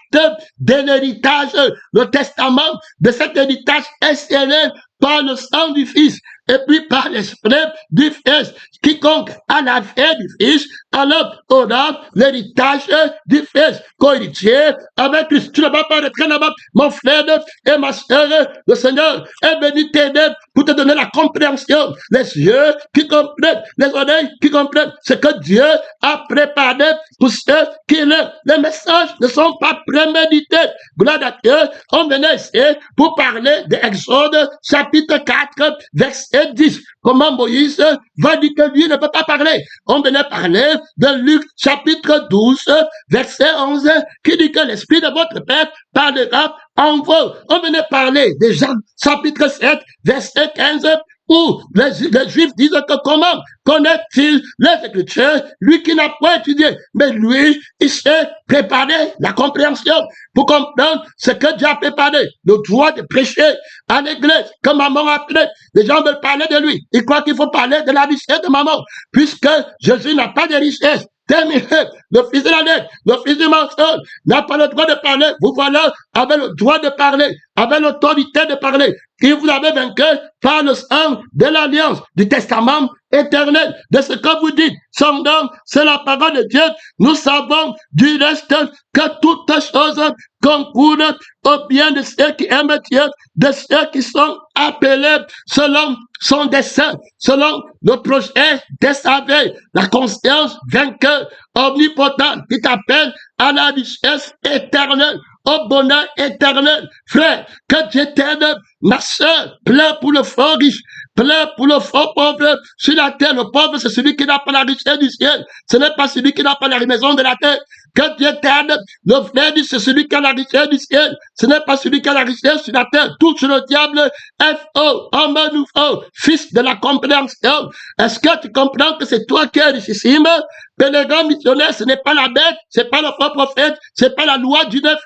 de l'héritage, le testament de cet héritage est scellé par le sang du Fils et puis par l'esprit du Fils. Quiconque a la vie du Fils, alors aura l'héritage du Fils. Co-héritier avec Christ. Tu ne vas pas rentrer là-bas, mon frère et ma soeur. Le Seigneur est venu t'aider pour te donner la compréhension. Les yeux qui comprennent, les oreilles qui comprennent ce que Dieu a préparé pour ceux qui l'aiment. Les messages ne sont pas prémédités. Gloire à Dieu. On venait ici pour parler d'Exode chapitre 4, verset 10. Comment Moïse va dire que lui ne peut pas parler. On venait parler de Luc chapitre 12, verset 11, qui dit que l'Esprit de votre Père parlera en vous. On venait parler de Jean chapitre 7, verset 15, où les Juifs disent que comment connaît-il les Écritures, lui qui n'a pas étudié, mais lui, il s'est préparé la compréhension pour comprendre ce que Dieu a préparé, le droit de prêcher à l'église, que maman a appelé. Les gens veulent parler de lui. Ils croient qu'il faut parler de la richesse de maman, puisque Jésus n'a pas de richesse. Terminé. Le fils de la lettre, le fils du mensonge n'a pas le droit de parler. Vous voilà avec le droit de parler, avec l'autorité de parler. Et vous avez vaincu par le sang de l'alliance, du testament éternel, de ce que vous dites. Son nom, c'est la parole de Dieu. Nous savons du reste que toutes choses concourent au bien de ceux qui aiment Dieu, de ceux qui sont appelés selon son dessein, selon le projet de sa vie, la conscience vainqueur, omnipotent, qui t'appelle à la richesse éternelle, au bonheur éternel. Frère, que Dieu t'aide, ma soeur, pleure pour le fort riche, pleure pour le fort pauvre sur la terre. Le pauvre, c'est celui qui n'a pas la richesse du ciel. Ce n'est pas celui qui n'a pas la maison de la terre. Que Dieu t'aide. Le frère dit, c'est celui qui a la richesse du ciel. Ce n'est pas celui qui a la richesse sur la terre. Tout sur le diable. F.O. Homme nouveau. Fils de la compréhension. Est-ce que tu comprends que c'est toi qui es richissime? Pèlerin missionnaire, ce n'est pas la bête, c'est pas le faux prophète, c'est pas la loi du neuf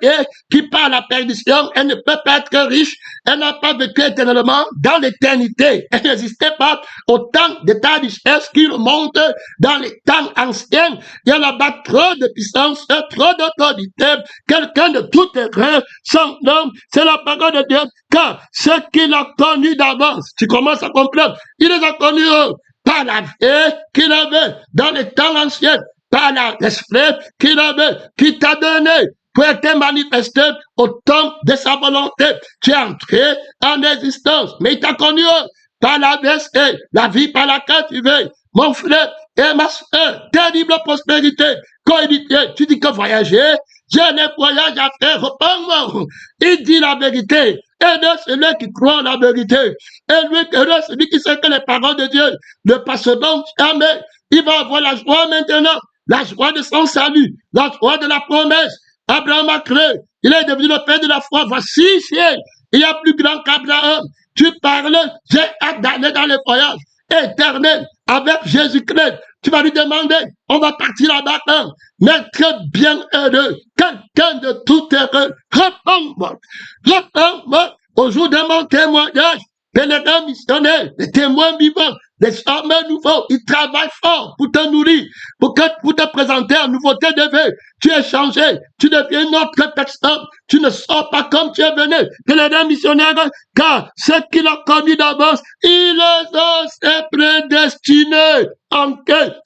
qui part à la perdition. Elle ne peut pas être riche. Elle n'a pas vécu éternellement dans l'éternité. Elle n'existait pas au temps des tas de richesses qui remontent dans les temps anciens. Il y a là-bas trop de puissance, trop d'autorité. Quelqu'un de tout terrain, son nom, c'est la parole de Dieu. Car ceux qu'il a connus d'avance, tu commences à comprendre, il les a connus par la vie qu'il avait dans les temps anciens, par l'esprit qu'il avait, qui t'a donné pour être manifesté au temps de sa volonté. Tu es entré en existence, mais il t'a connu par la vie par laquelle tu veux. Mon frère et ma soeur, terrible prospérité, cohérité. Tu dis que voyager, j'ai des voyages à faire, reprends-moi. Il dit la vérité. Aide celui qui croit en la vérité. Aide celui qui sait que les paroles de Dieu ne passeront jamais. Il va avoir la joie maintenant, la joie de son salut, la joie de la promesse. Abraham a cru, il est devenu le père de la foi. Voici, ciel, il y a plus grand qu'Abraham. Tu parles, j'ai hâte d'aller dans les voyages éternels avec Jésus-Christ. Tu vas lui demander, on va partir là-bas, mais très bien heureux, quelqu'un de tout heureux. Réponds-moi au jour de mon témoignage. Pèlerin missionnaire, les témoins vivants, les hommes nouveaux, ils travaillent fort pour te nourrir, pour te présenter en nouveauté de vie. Tu es changé, tu deviens une autre personne, tu ne sors pas comme tu es venu. Pèlerin missionnaire, car ceux qui l'ont connu d'avance, ils les ont prédestinés.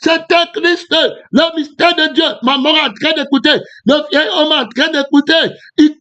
C'était Christ, le mystère de Dieu. Maman est en train d'écouter, le vieil homme est en train d'écouter. Il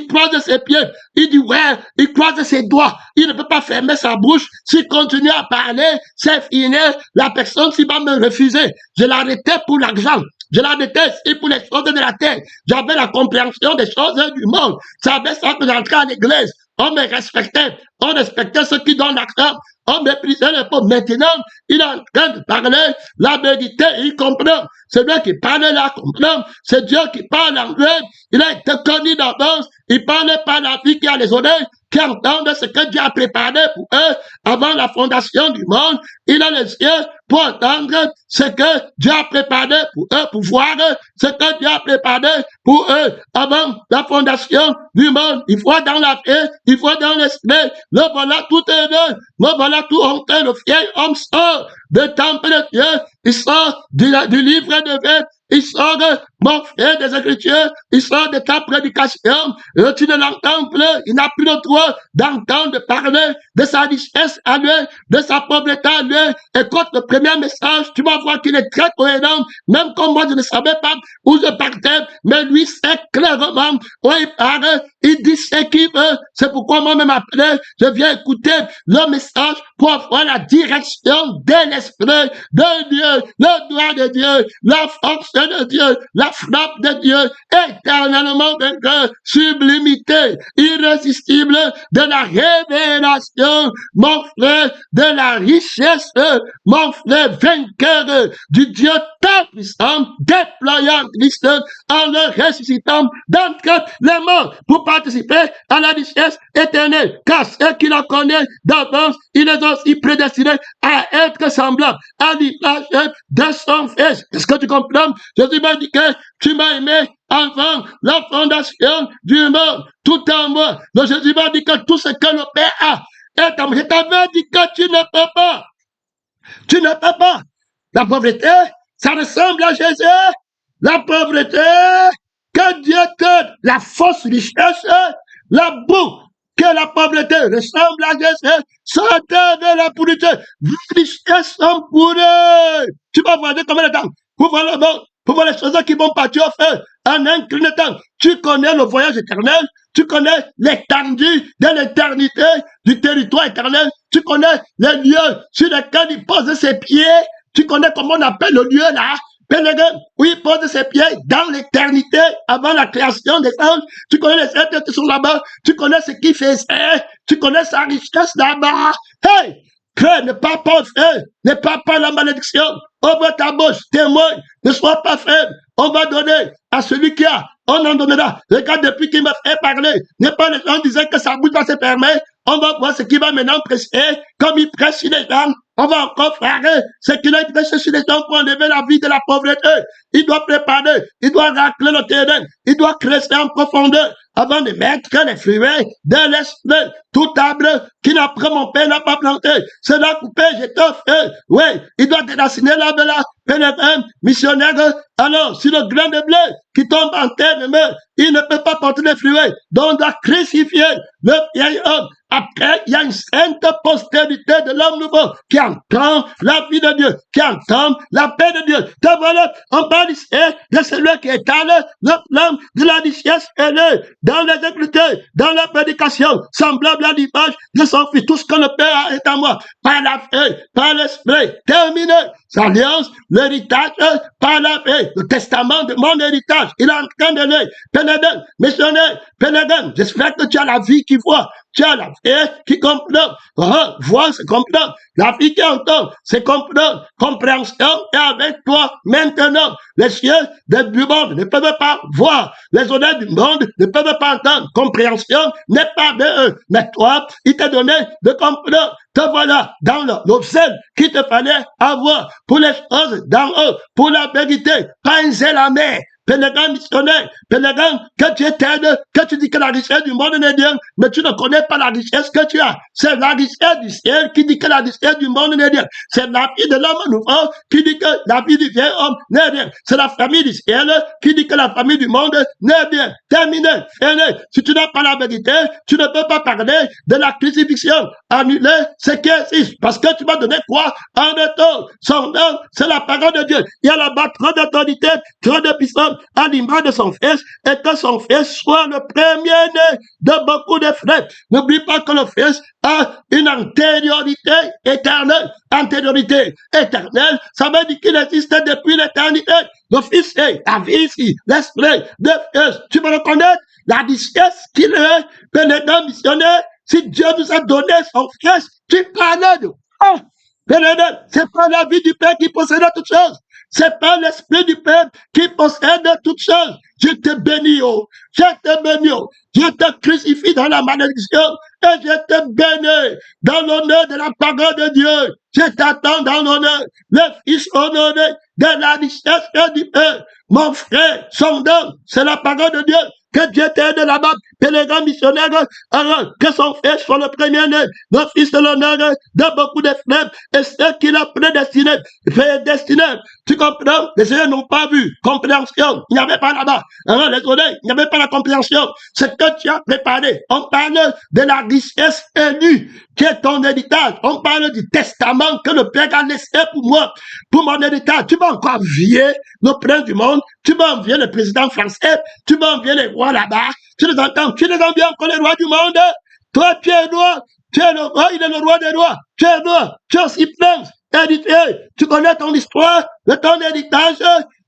croise ses pieds, il dit ouais, il croise ses doigts, il ne peut pas fermer sa bouche. S'il continue à parler, c'est fini. La personne s'il va me refuser, je l'arrêtais pour l'argent. Je la déteste et pour les choses de la terre. J'avais la compréhension des choses du monde. J'avais ça que j'entrais à l'église. On me respectait. On respectait ceux qui donnent l'argent. On méprisait les pauvres. Maintenant, il est en train de parler la vérité. Il comprend. Celui qui parle là comprend. C'est Dieu qui parle en lui. Il a été connu d'avance. Il parle par la vie qui a les oreilles, qui entendent ce que Dieu a préparé pour eux avant la fondation du monde. Il a les yeux pour entendre ce que Dieu a préparé pour eux, pour voir ce que Dieu a préparé pour eux avant la fondation du monde. Il faut dans la paix, il faut dans l'esprit. Le voilà tout heureux, le voilà tout honteux. Le vieil homme sort du temple de Dieu, il sort du livre de vie. Il sort, mon frère, des Écritures, il sort de ta prédication, et tu ne l'entends plus, il n'a plus le droit d'entendre parler de sa richesse à lui, de sa pauvreté à lui. Écoute le premier message, tu vas voir qu'il est très cohérent, même comme moi je ne savais pas où je partais, mais lui sait clairement où il parle, il dit ce qu'il veut. C'est pourquoi moi-même après, je viens écouter le message pour avoir la direction de l'Esprit de Dieu, le droit de Dieu, la force de Dieu, la frappe de Dieu, éternellement vainqueur, sublimité, irrésistible de la révélation, mon frère, de la richesse, mon frère, vainqueur du Dieu tout-puissant, déployant Christ en le ressuscitant d'entre les morts pour participer à la richesse éternelle. Car ceux qui la connaissent d'avance, il les a aussi prédestinés à être semblables à l'image de son Fils. Est-ce que tu comprends? Jésus m'a dit que tu m'as aimé avant la fondation du monde, tout en moi. Donc Jésus m'a dit que tout ce que le Père a est en moi. Je t'avais dit que tu ne peux pas. Tu ne peux pas. La pauvreté, ça ressemble à Jésus. La pauvreté, que Dieu te la fausse richesse, la boue, que la pauvreté ressemble à Jésus, santé de la pourriture, richesse en pourreur. Tu vas voir combien de temps pour voir le bon, pour voir les choses qui vont partir au feu en un clin de temps. Tu connais le voyage éternel, tu connais l'étendue de l'éternité du territoire éternel, tu connais les lieux sur lesquels il pose ses pieds, tu connais comment on appelle le lieu là, pèlerin, où il pose ses pieds dans l'éternité avant la création des anges. Tu connais les êtres qui sont là-bas, tu connais ce qu'il faisait, tu connais sa richesse là-bas. Hey! Que ne pas penser, ne pas la malédiction. Ouvre ta bouche, témoigne, ne sois pas faible. On va donner à celui qui a, on en donnera. Regarde, depuis qu'il m'a fait parler, n'est pas les gens disaient que sa bouche va se permettre. On va voir ce qu'il va maintenant presser, comme il presse sur les gens. On va encore frapper ce qu'il a dit chercher les gens pour enlever la vie de la pauvreté. Il doit préparer, il doit racler le terrain, il doit creuser en profondeur avant de mettre les fruits de l'esprit. Tout arbre qui n'a pas mon père n'a pas planté, cela coupé, je t'offre. Oui, il doit déraciner l'arbre là, pénétrant, missionnaire. Alors, si le grain de blé qui tombe en terre ne meurt, il ne peut pas porter les fruits. Donc, on doit crucifier le vieil homme. Après, il y a une sainte postérité de l'homme nouveau qui entend la vie de Dieu, qui entend la paix de Dieu. Te voilà, on parle ici de celui qui étale le plan de la richesse aînée dans les Écritures, dans la prédication, semblable à l'image de son Fils. Tout ce que le Père est à moi, par la foi, par l'Esprit, terminé. S'alliance, l'héritage, par la paix, le testament de mon héritage. Il est en train de lire. Pénédon, missionnaire, Pénédon, j'espère que tu as la vie qui voit. Tu as la vie qui comprend. Voir, c'est comprendre. La vie qui entend, c'est comprendre. Compréhension est avec toi maintenant. Les cieux du monde ne peuvent pas voir. Les honneurs du monde ne peuvent pas entendre. Compréhension n'est pas de eux. Mais toi, il t'a donné de comprendre. Te voilà dans l'obsède qu'il te fallait avoir pour les choses d'en haut, pour la vérité. Pas un zèle amer. Pénégrant missionnaire, pénégrant que tu éternes, que tu dis que la richesse du monde n'est rien, mais tu ne connais pas la richesse que tu as. C'est la richesse du ciel qui dit que la richesse du monde n'est rien. C'est la vie de l'homme nouveau qui dit que la vie du vieil homme n'est rien. C'est la famille du ciel qui dit que la famille du monde n'est rien. Terminé, fini. Si tu n'as pas la vérité, tu ne peux pas parler de la crucifixion. Annuler ce qui existe. Parce que tu vas donner quoi en retour? Son nom, c'est la parole de Dieu. Il y a là-bas trop d'autorité, trop de puissance à l'image de son fils, et que son fils soit le premier-né de beaucoup de frères. N'oublie pas que le fils a une antériorité éternelle. Antériorité éternelle, ça veut dire qu'il existe depuis l'éternité. Le fils est la vie ici, l'esprit de fils. Tu veux reconnaître la richesse qu'il est, pénétrant missionnaire. Si Dieu nous a donné son fils, tu parles de c'est pas la vie du Père qui possède toutes choses. C'est pas l'esprit du Père qui possède toutes choses. Je te bénis, oh. Je te bénis, oh. Je te crucifie dans la malédiction et je te bénis dans l'honneur de la parole de Dieu. Je t'attends dans l'honneur, le Fils honoré de la richesse du Père. Mon frère, son don, c'est la parole de Dieu. Que Dieu t'aide là-bas, pénégrant missionnaire, alors que son fils soit le premier-né, le fils de l'honneur de beaucoup de frères, et ceux qu'il a prédestinés. Tu comprends? Les yeux n'ont pas vu. Compréhension, il n'y avait pas là-bas. Alors les oreilles, il n'y avait pas la compréhension. Ce que tu as préparé, on parle de la richesse élue, qui est ton héritage. On parle du testament que le Père a laissé pour moi, pour mon héritage. Tu vas encore envier le prince du monde, tu vas envier le président français, tu vas envier les rois là-bas, tu les entends, tu les envies encore les rois du monde. Toi, tu es roi, tu es le roi, il est le roi des rois, tu es roi, tu es aussi prince, héritier, tu connais ton histoire, de ton héritage.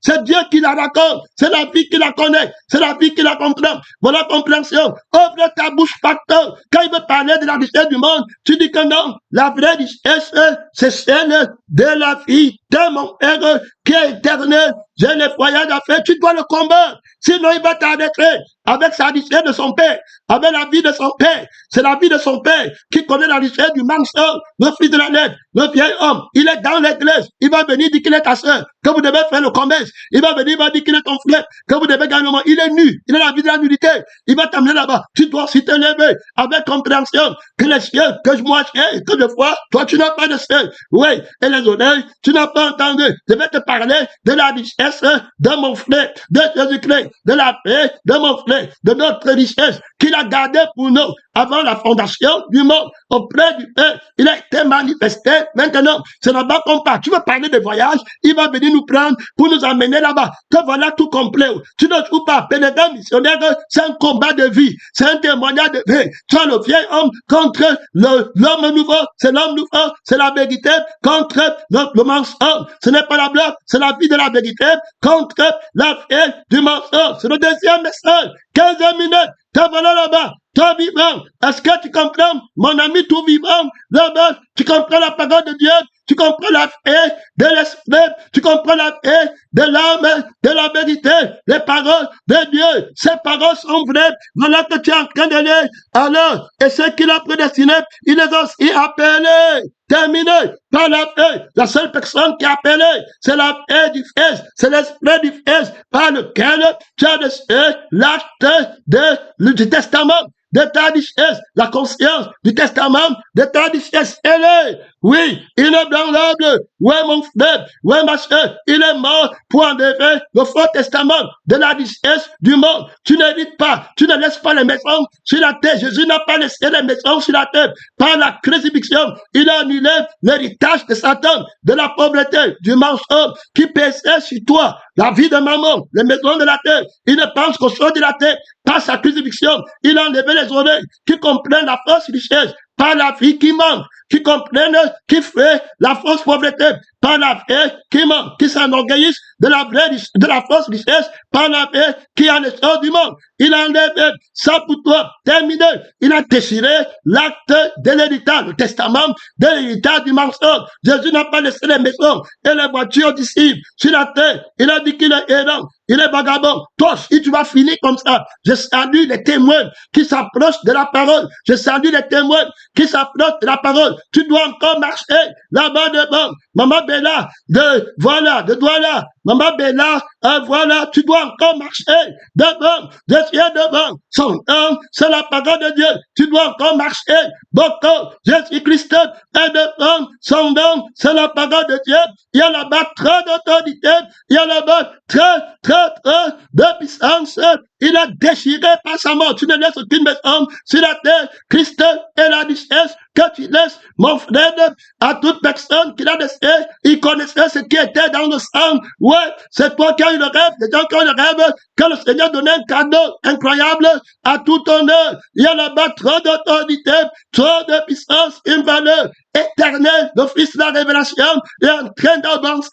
C'est Dieu qui la raconte. C'est la vie qui la connaît. C'est la vie qui la comprend. Voilà compréhension. Ouvre ta bouche partout. Quand il veut parler de la richesse du monde, tu dis que non. La vraie richesse, c'est celle de la vie de mon Père qui est éternel. J'ai les voyages à faire. Tu dois le combattre. Sinon, il va t'arrêter avec sa richesse de son Père, avec la vie de son Père. C'est la vie de son Père qui connaît la richesse du mensonge, le fils de la lettre, le vieil homme. Il est dans l'église. Il va venir dire qu'il est ta soeur, que vous devez faire le commerce. Il va venir, il va dire qu'il est ton frère, que vous devez gagner le moment. Il est nu. Il a la vie de la nudité. Il va t'amener là-bas. Tu dois aussi te lever avec compréhension que les cieux, que moi, que je vois, toi, tu n'as pas de ciel. Oui. Et les oreilles, tu n'as pas entendu. Je vais te parler de la richesse de mon frère, de Jésus-Christ, de la paix de mon frère, de notre richesse qu'il a gardée pour nous avant la fondation du monde, auprès du Père. Il a été manifesté. Maintenant, c'est là-bas qu'on part. Tu veux parler de voyage, il va venir nous prendre pour nous emmener là-bas. Te voilà tout complet. Tu ne joues pas. Pénétrant missionnaire, c'est un combat de vie. C'est un témoignage de vie. Tu as le vieil homme contre l'homme nouveau. C'est l'homme nouveau. C'est la vérité contre le mensonge. Ce n'est pas la blague. C'est la vie de la vérité contre la vie du mensonge. C'est le deuxième message. 15 minutes. Te voilà là-bas. Toi vivant, est-ce que tu comprends, mon ami tout vivant, là-bas, tu comprends la parole de Dieu, tu comprends la paix de l'esprit, tu comprends la paix de l'âme, de la vérité, les paroles de Dieu. Ces paroles sont vraies. Voilà que tu es en train de lire. Alors, et ceux qu'il a prédestinés, il les a aussi appelés. Terminé par la paix. La seule personne qui est appelée, c'est la paix du Fils, c'est l'esprit du Fils par lequel tu as l'acte du testament de ta richesse, la conscience du testament de ta richesse. Elle est, oui, inébranlable. Ouais, mon frère, ouais, ma soeur, il est mort pour enlever le faux testament de la richesse du monde. Tu n'hérites pas, tu ne laisses pas les maisons sur la terre. Jésus n'a pas laissé les maisons sur la terre. Par la crucifixion, il a annulé l'héritage de Satan, de la pauvreté, du mensonge qui pesait sur toi, la vie de maman, les maisons de la terre. Il ne pense qu'aux choses de la terre. Par sa crucifixion, il a enlevé les oreilles qui comprennent la fausse richesse, par la vie qui manque, qui comprennent, qui fait la fausse pauvreté, par la vie qui manque, qui s'enorgueillissent de la vraie, de la fausse richesse, par la vie qui a les choses du monde. Il a enlevé ça pour toi, terminé. Il a déchiré l'acte de l'héritage, le testament de l'héritage du mensonge. Jésus n'a pas laissé les maisons et les voitures disciples sur la terre. Il a dit qu'il est errant, il est vagabond. Toi aussi, tu vas finir comme ça. Je salue les témoins qui s'approchent de la parole. Je salue les témoins qui s'approchent de la parole. Tu dois encore marcher là-bas devant. Maman Bella, de Douala. Maman Bella, voilà, tu dois encore marcher devant. Je suis devant. Son nom, c'est la parole de Dieu. Tu dois encore marcher. Beaucoup, Jésus-Christ est devant. Son nom, c'est la parole de Dieu. Il y a là-bas trop d'autorité. Il y a là-bas trop de puissance. Il a déchiré par sa mort. Tu ne laisses aucune maison sur la terre. Christ est la richesse que tu laisses, mon frère, à toute personne qui l'a laissé. Il connaissait ce qui était dans le sang. Ouais, c'est toi qui as eu le rêve. Les gens qui ont le rêve que le Seigneur donnait un cadeau incroyable à tout honneur. Il y a là-bas trop d'autorité, trop de puissance, une valeur éternelle. Le Fils de la révélation est en train d'avancer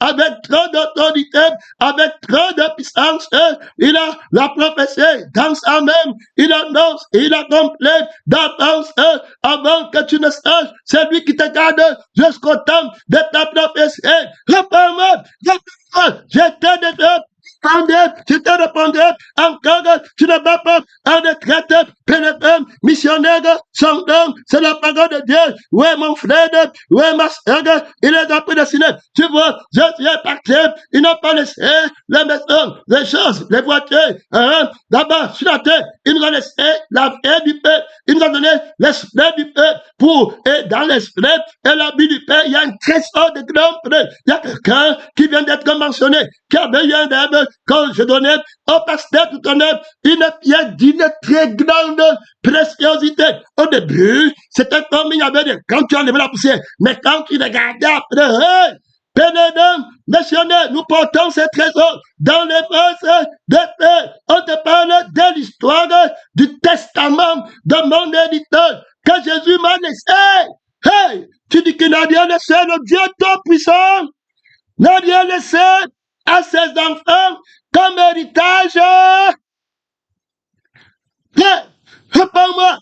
avec trop d'autorité, avec trop de puissance. Il a la prophétie dans sa même. Il annonce, il accomplit d'avance avant que tu ne saches. C'est lui qui te garde jusqu'au temps de ta prophétie. Réponds-moi, j'étais déjà. Je te répondrai encore, tu ne vas pas en retraite, pénétrant, missionnaire, son nom, c'est la parole de Dieu. Ouais, mon frère, ouais, ma soeur, il est a prédestiné. Tu vois, Jésus est parti, il n'a pas laissé les maisons, les choses, les voitures, d'abord, sur la terre, il nous a laissé la vie du Père, il nous a donné l'esprit du Père et dans l'esprit et la vie du Père, il y a un trésor de grand prix. Il y a quelqu'un qui vient d'être mentionné, qui avait eu un rêve, quand je donnais au pasteur tout honneur une pierre d'une très grande préciosité. Au début, c'était comme il y avait des, quand tu enlevais la poussière, mais quand tu regardais après, hey, pénédant, missionnaire, nous portons ces trésors dans les vases de paix. On te parle de l'histoire du testament de mon éditeur que Jésus m'a laissé. Hey, tu dis qu'il n'a rien laissé, le Dieu Tout-Puissant n'a rien laissé à ses enfants comme héritage. Père, réponds-moi.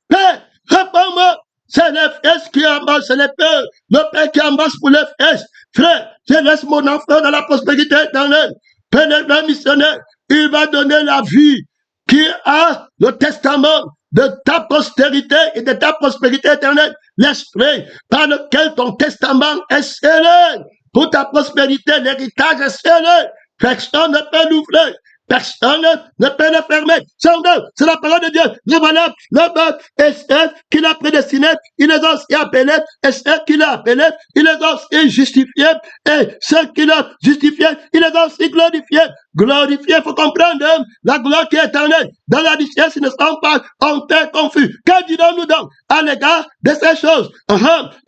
Père, réponds-moi. C'est les fesses qui amassent, c'est les pères. Le Père qui amasse pour les fesses. Frère, je laisse mon enfant dans la prospérité éternelle. Pénétrant missionnaire, il va donner la vie qui a le testament de ta postérité et de ta prospérité éternelle. L'esprit par lequel ton testament est scellé. Pour ta prospérité, l'héritage est scellé. Personne ne peut l'ouvrir. Personne ne peut le fermer. C'est la parole de Dieu. Le voilà, le bœuf, et ceux qu'il a prédestinés, il les a aussi appelés, et ceux qu'il a appelés, il les a aussi justifiés, et ceux qu'il a justifiés, il les a aussi glorifiés. Glorifiés, il faut comprendre, la gloire qui est éternelle. Dans la richesse, ils ne sont pas honteux, confus. Que dirons-nous donc à l'égard de ces choses?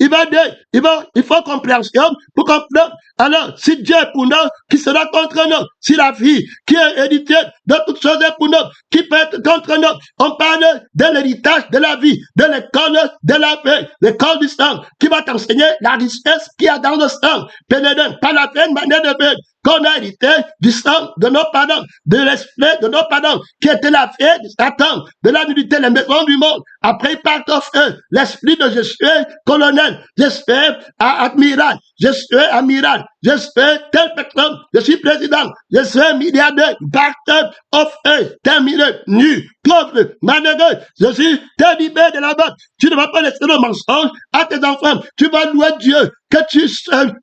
Il faut compréhension pour comprendre. Alors, si Dieu est pour nous, qui sera contre nous? Si la vie qui est héritée de toutes choses est pour nous, qui peut être contre nous? On parle de l'héritage de la vie, de l'école de la paix, l'école du sang, qui va t'enseigner la richesse qu'il y a dans le sang. Pénétrant par la pleine manière de vivre qu'on a hérité du sang de nos parents, de l'esprit de nos parents, qui était la fée de Satan, de la nudité, les maisons du monde. Après, il part au feu, l'esprit de Jésus, colonel, j'espère, admiral, je serai amiral, je serai telle personne, je suis président, je serai milliardaire, docteur, offert, terminé, nu, pauvre, malheureux, je suis libéré de la mort. Tu ne vas pas laisser le mensonge à tes enfants. Tu vas louer Dieu, que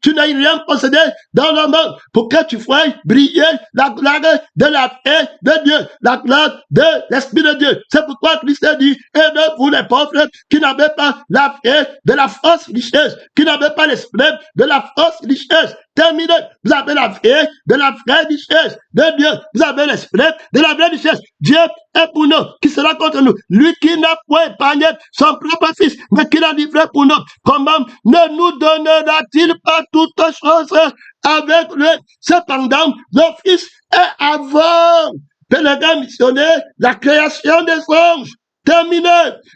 tu n'aies rien possédé dans le monde pour que tu fasses briller la gloire de la paix de Dieu, la gloire de l'Esprit de Dieu. C'est pourquoi Christ a dit, aidez-vous les pauvres qui n'avaient pas la paix de la fausse richesse, qui n'avaient pas l'esprit de la fausse richesse. Terminé. Vous avez la paix de la vraie richesse de Dieu. Vous avez l'esprit de la vraie richesse. Dieu est pour nous. Qui sera contre nous? Lui qui n'a pas épargné son propre fils, mais qui l'a livré pour nous. Comment ne nous donnera-t-il pas toutes choses avec lui? Cependant, le fils est avant. Pèlerin missionnaire, la création des anges. Terminé.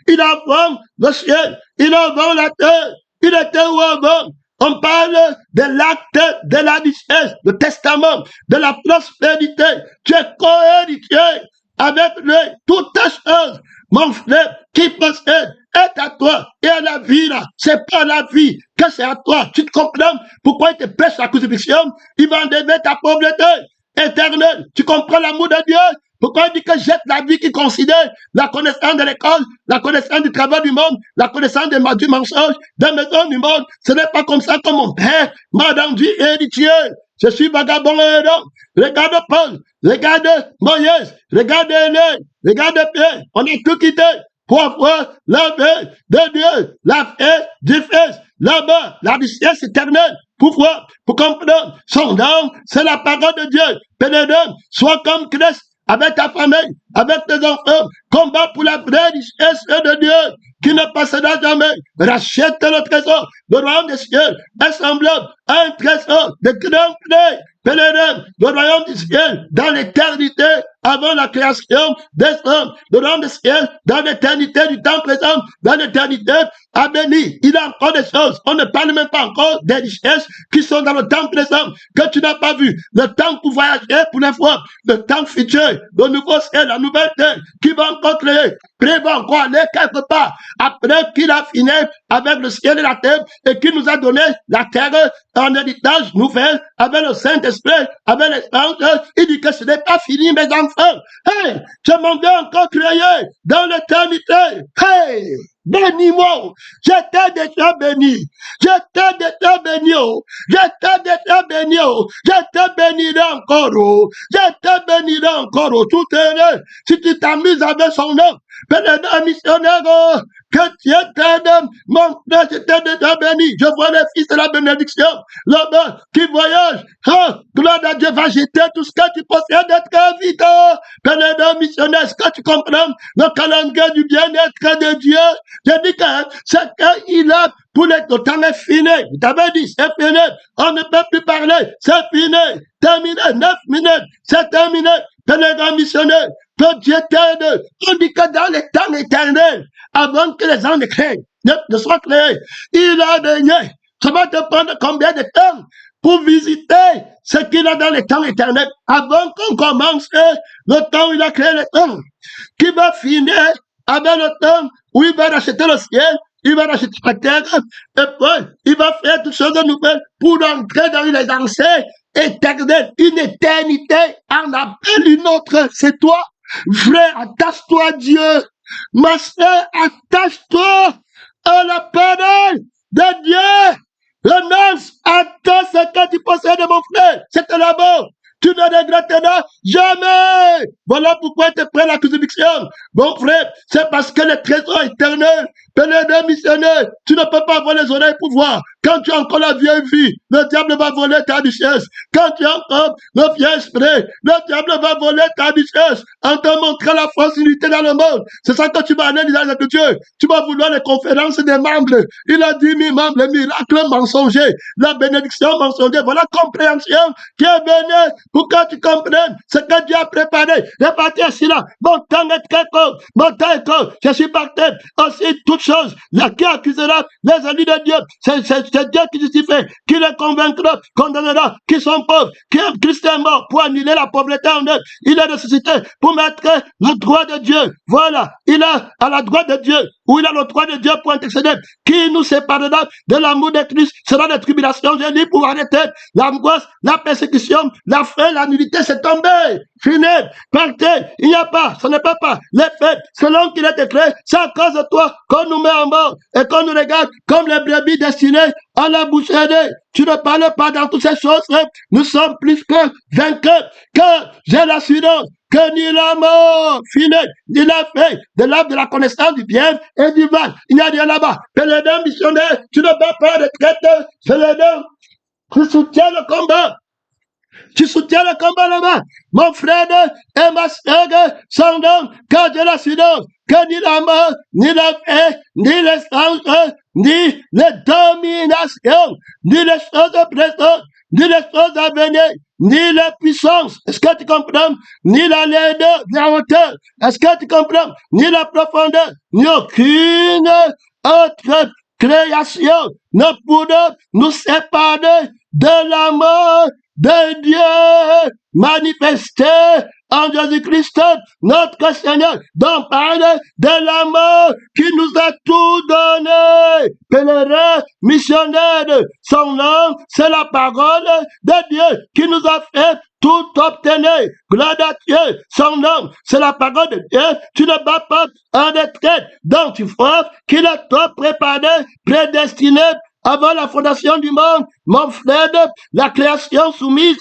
Il a avant le ciel. Il a avant la terre. Il était où avant? On parle de l'acte de la richesse, le testament, de la prospérité. Tu es cohéritier avec lui, toutes tes choses. Mon frère qui possède est à toi et à la vie là. C'est pas la vie que c'est à toi. Tu te comprends pourquoi il te prêche la crucifixion? Il va enlever ta pauvreté éternelle. Tu comprends l'amour de Dieu? Pourquoi il dit que jette la vie qui considère la connaissance de l'école, la connaissance du travail du monde, la connaissance du mensonge, des maisons du monde? Ce n'est pas comme ça que mon père m'a rendu héritier. Je suis vagabond et héros. Regarde Paul, regarde Moïse, regarde Élie, regarde Pierre. On a tout quitté pour avoir la paix de Dieu, la paix du Fils. Là-bas, la richesse éternelle. Pourquoi? Pour comprendre. Son nom, c'est la parole de Dieu. Pénédème, sois comme Christ. Avec ta famille, avec tes enfants, combat pour la vraie richesse de Dieu, qui ne passera jamais. Rachète le trésor, le royaume des cieux, est semblable à un trésor de grand prix. Pèlerin, le royaume du ciel, dans l'éternité, avant la création des hommes, le royaume du ciel, dans l'éternité du temps présent, dans l'éternité, a béni. Il y a encore des choses. On ne parle même pas encore des richesses qui sont dans le temps présent, que tu n'as pas vu. Le temps pour voyager pour les fois, le temps futur, le nouveau ciel, la nouvelle terre, qui va encore créer, prévoit encore aller quelque part, après qu'il a fini avec le ciel et la terre, et qu'il nous a donné la terre en héritage nouvelle, avec le Saint-Esprit, avec l'Esprit. Il dit que ce n'est pas fini, mes enfants. Hey, je m'en vais encore créer dans l'éternité. Hey, bénis-moi. J'étais déjà béni. J'étais déjà béni. J'étais déjà béni. J'étais béni encore. J'étais béni encore. Tout est si tu t'amuses avec son nom. Pèlerin missionnaire, que Dieu t'aide, mon frère, j'étais déjà béni. Je vois les fils de la bénédiction là-bas qui voyagent. Oh, gloire à Dieu, va jeter tout ce que tu possèdes d'être vite. Pèlerin missionnaire, est-ce que tu comprends le calendrier du bien-être de Dieu? Je dis que c'est qu'il a pour le temps est fini. Je t'avais dit, c'est fini. On ne peut plus parler. C'est fini. Terminé. 9 minutes. C'est terminé. Pèlerin missionnaire. Que Dieu t'aide. On dit que dans les temps éternels, avant que les gens ne soient créés, il a régné. Ça va te prendre combien de temps pour visiter ce qu'il a dans les temps éternels avant qu'on commence le temps où il a créé le temps, qui va finir avec le temps où il va racheter le ciel, il va racheter la terre, et puis il va faire toutes choses nouvelles pour entrer dans les anciens éternels. Une éternité en appelle une autre, c'est toi. Frère, attache-toi à Dieu. Ma sœur, attache-toi à la parole de Dieu. Renonce à tout ce que tu possèdes, mon frère. C'est là-bas. Tu ne regretteras jamais. Voilà pourquoi tu prends la crucifixion. Mon frère, c'est parce que le trésor éternel, pèlerin missionnaire, tu ne peux pas avoir les oreilles pour voir. Quand tu as encore la vieille vie, le diable va voler ta richesse. Quand tu as encore le vieux esprit, le diable va voler ta richesse en te montrant la force unité dans le monde. C'est ça que tu vas aller dans de Dieu. Tu vas vouloir les conférences des membres. Il a dit 1000 membres, les miracles mensongers, la bénédiction mensongère. Voilà compréhension qui est venue pour que tu comprennes ce que Dieu a préparé. Répartis ainsi là. Mon temps est très court. Mon temps est court. Je suis parti. Aussi, toutes choses. Là, qui accusera les amis de Dieu? C'est Dieu qui justifie, qui les convaincra, condamnera, qui sont pauvres, qui Christ est mort pour annuler la pauvreté en eux. Il est ressuscité pour mettre le droit de Dieu. Voilà. Il est à la droite de Dieu. où il a le droit de Dieu pour intercéder. Qui nous séparera de l'amour de Christ sera des tribulations, j'ai dit, pour arrêter l'angoisse, la persécution, la faim, la nullité, c'est tombé. Fini, partez, il n'y a pas, ce n'est pas les faits, selon qu'il est écrit, c'est à cause de toi qu'on nous met en mort et qu'on nous regarde comme les brebis destinées à la boucherie. Tu ne parles pas dans toutes ces choses, nous sommes plus que vainqueurs, que j'ai l'assurance que ni la mort finit, ni la faim, de l'arbre de la connaissance du bien et du mal. Il n'y a rien là-bas. Pèlerin missionnaire, tu ne bats pas de traite, pèlerin, tu soutiens le combat. Tu soutiens le combat là-bas. Mon frère et ma sœur, sans nom, car Dieu l'assurance, que ni la mort, ni la paix, ni les anges, ni les dominations, ni les choses présentes, ni les choses à venir, ni les puissances. Est-ce que tu comprends? Ni la laideur, ni la hauteur. Est-ce que tu comprends? Ni la profondeur, ni aucune autre création ne pourra nous séparer de l'amour de Dieu manifesté en Jésus-Christ, notre Seigneur, dont parle de l'amour qui nous a tout donné. Pèlerin, missionnaire, son nom, c'est la parole de Dieu qui nous a fait tout obtenir. Gloire à Dieu, son nom, c'est la parole de Dieu. Tu ne bats pas en retraite, donc tu vois qu'il a tout préparé, prédestiné avant la fondation du monde, mon frère, la création soumise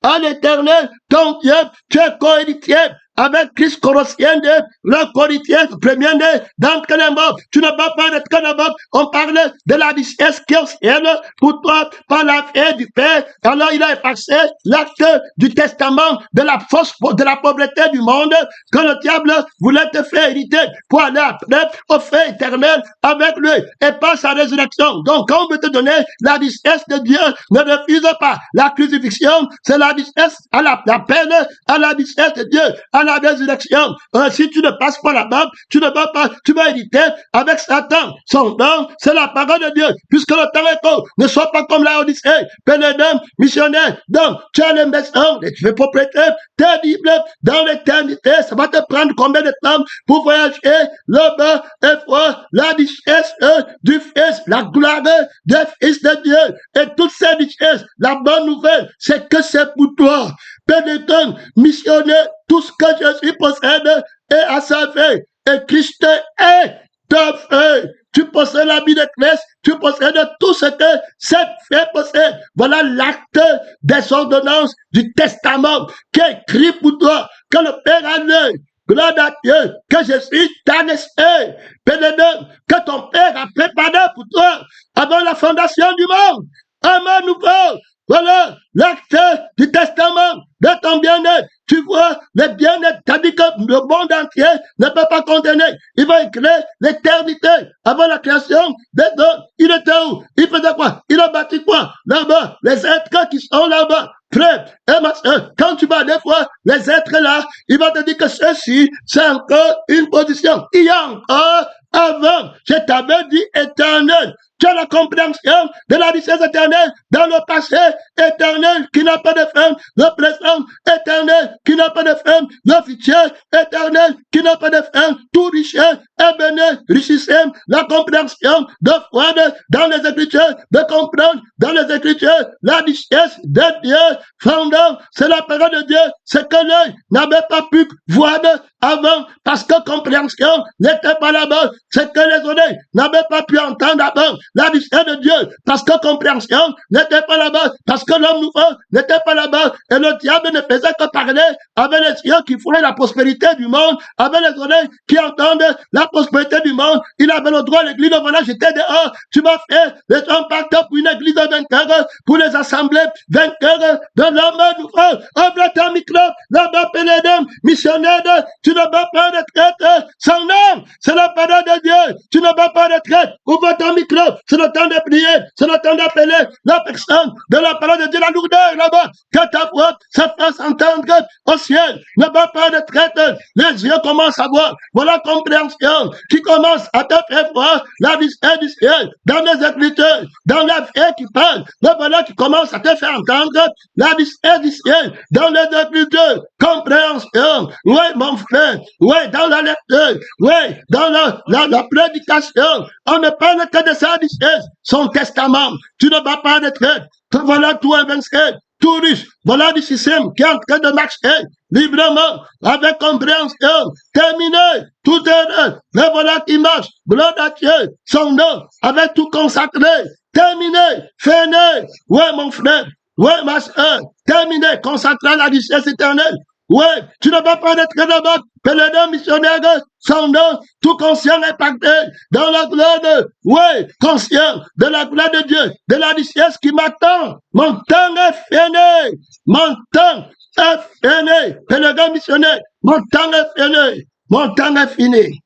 à l'Éternel, ton Dieu, tu es cohéritier avec Christ Colossiens, le Corinthiens, premier-né, d'entre les morts. Tu ne vas pas être que d'abord. On parle de la richesse qui est au ciel pour toi, par la paix du Père. Alors il a effacé l'acte du testament de la force, de la pauvreté du monde que le diable voulait te faire hériter pour aller après au fait éternel avec lui et par sa résurrection. Donc quand on veut te donner la richesse de Dieu, ne refuse pas. La crucifixion, c'est la richesse à la peine, à la richesse de Dieu, à la résurrection. Si tu ne passes pas là-bas, tu ne vas pas, tu vas hériter avec Satan. Son nom, c'est la parole de Dieu. Puisque le temps est court, ne sois pas comme la Odyssée, pèlerin, missionnaire. Donc, tu as les maisons, les propriétés terribles dans l'éternité. Ça va te prendre combien de temps pour voyager là-bas et voir la richesse du Fils, la gloire du Fils de Dieu et toutes ces richesses. La bonne nouvelle, c'est que c'est pour toi. Pèlerin, missionnaire, tout ce que Jésus possède est à sa vie. Et Christ est ta vie. Tu possèdes la vie de Christ, tu possèdes tout ce que cette fée possède. Voilà l'acte des ordonnances du testament qui est écrit pour toi, que le Père a donné. Gloire à Dieu, que Jésus t'a laissé. Pèlerin, que ton Père a préparé pour toi avant la fondation du monde. Amen, nous parle. Voilà l'acte du testament de ton bien-être. Tu vois, le bien-être, t'as dit que le monde entier ne peut pas contenir. Il va écrire l'éternité avant la création des hommes. Il était où? Il faisait quoi? Il a bâti quoi? Là-bas, les êtres qui sont là-bas. Frère et ma soeur, quand tu vas des fois les êtres là, il va te dire que ceci, c'est encore une position. Il y a encore avant, je t'avais dit éternel. Tu as la compréhension de la richesse éternelle dans le passé éternel qui n'a pas de fin, le présent éternel qui n'a pas de fin, le futur éternel qui n'a pas de fin, tout richesse est béni, richissime, la compréhension de foi dans les Écritures, de comprendre dans les Écritures la richesse de Dieu, fondant, c'est la parole de Dieu, c'est que l'œil n'avait pas pu voir avant, parce que compréhension n'était pas là-bas, c'est que les oreilles n'avaient pas pu entendre avant, la richesse de Dieu, parce que compréhension n'était pas là-bas, parce que l'homme nouveau n'était pas là-bas, et le diable ne faisait que parler avec les yeux qui foulaient la prospérité du monde, avec les oreilles qui entendent la prospérité du monde. Il avait le droit, l'église de voilà, j'étais dehors, tu vas faire les gens partent pour une église de vainqueurs, pour les assemblées vainqueurs de l'homme nouveau. Ouvre ton micro, là-bas, pèlerin, missionnaire, tu ne vas pas de traite, son nom, c'est la parole de Dieu, tu ne vas pas de traite, ouvre ton micro, c'est le temps de prier, c'est le temps d'appeler la personne de la parole de Dieu, la lourdeur là-bas, que ta voix se fasse entendre au ciel. Ne va pas de traite, les yeux commencent à voir, voilà compréhension qui commence à te faire voir la vista du ciel, dans les Écritures, dans la vie qui parle, le voilà qui commence à te faire entendre la vista du ciel, dans les Écritures, compréhension, oui mon frère, oui dans la lecture, oui dans la prédication, on ne parle que de sa richesse, son testament, tu ne vas pas de traite, voilà tout invincible, tout riche, voilà du système qui est en train de marcher librement, avec compréhension, terminé, tout est le voilà qui marche, gloire à Dieu, son nom, avec tout consacré, terminé, fini, ouais mon frère, ouais ma soeur, terminé, consacré à la richesse éternelle, ouais, tu ne vas pas être là-bas, pèlerin missionnaire, son nom, tout conscient impacté dans la gloire de, ouais, conscient de la gloire de Dieu, de la richesse qui m'attend. Mon temps est fini. Mon temps est fini. Pèlerin missionnaire, mon temps est fini. Mon temps est fini.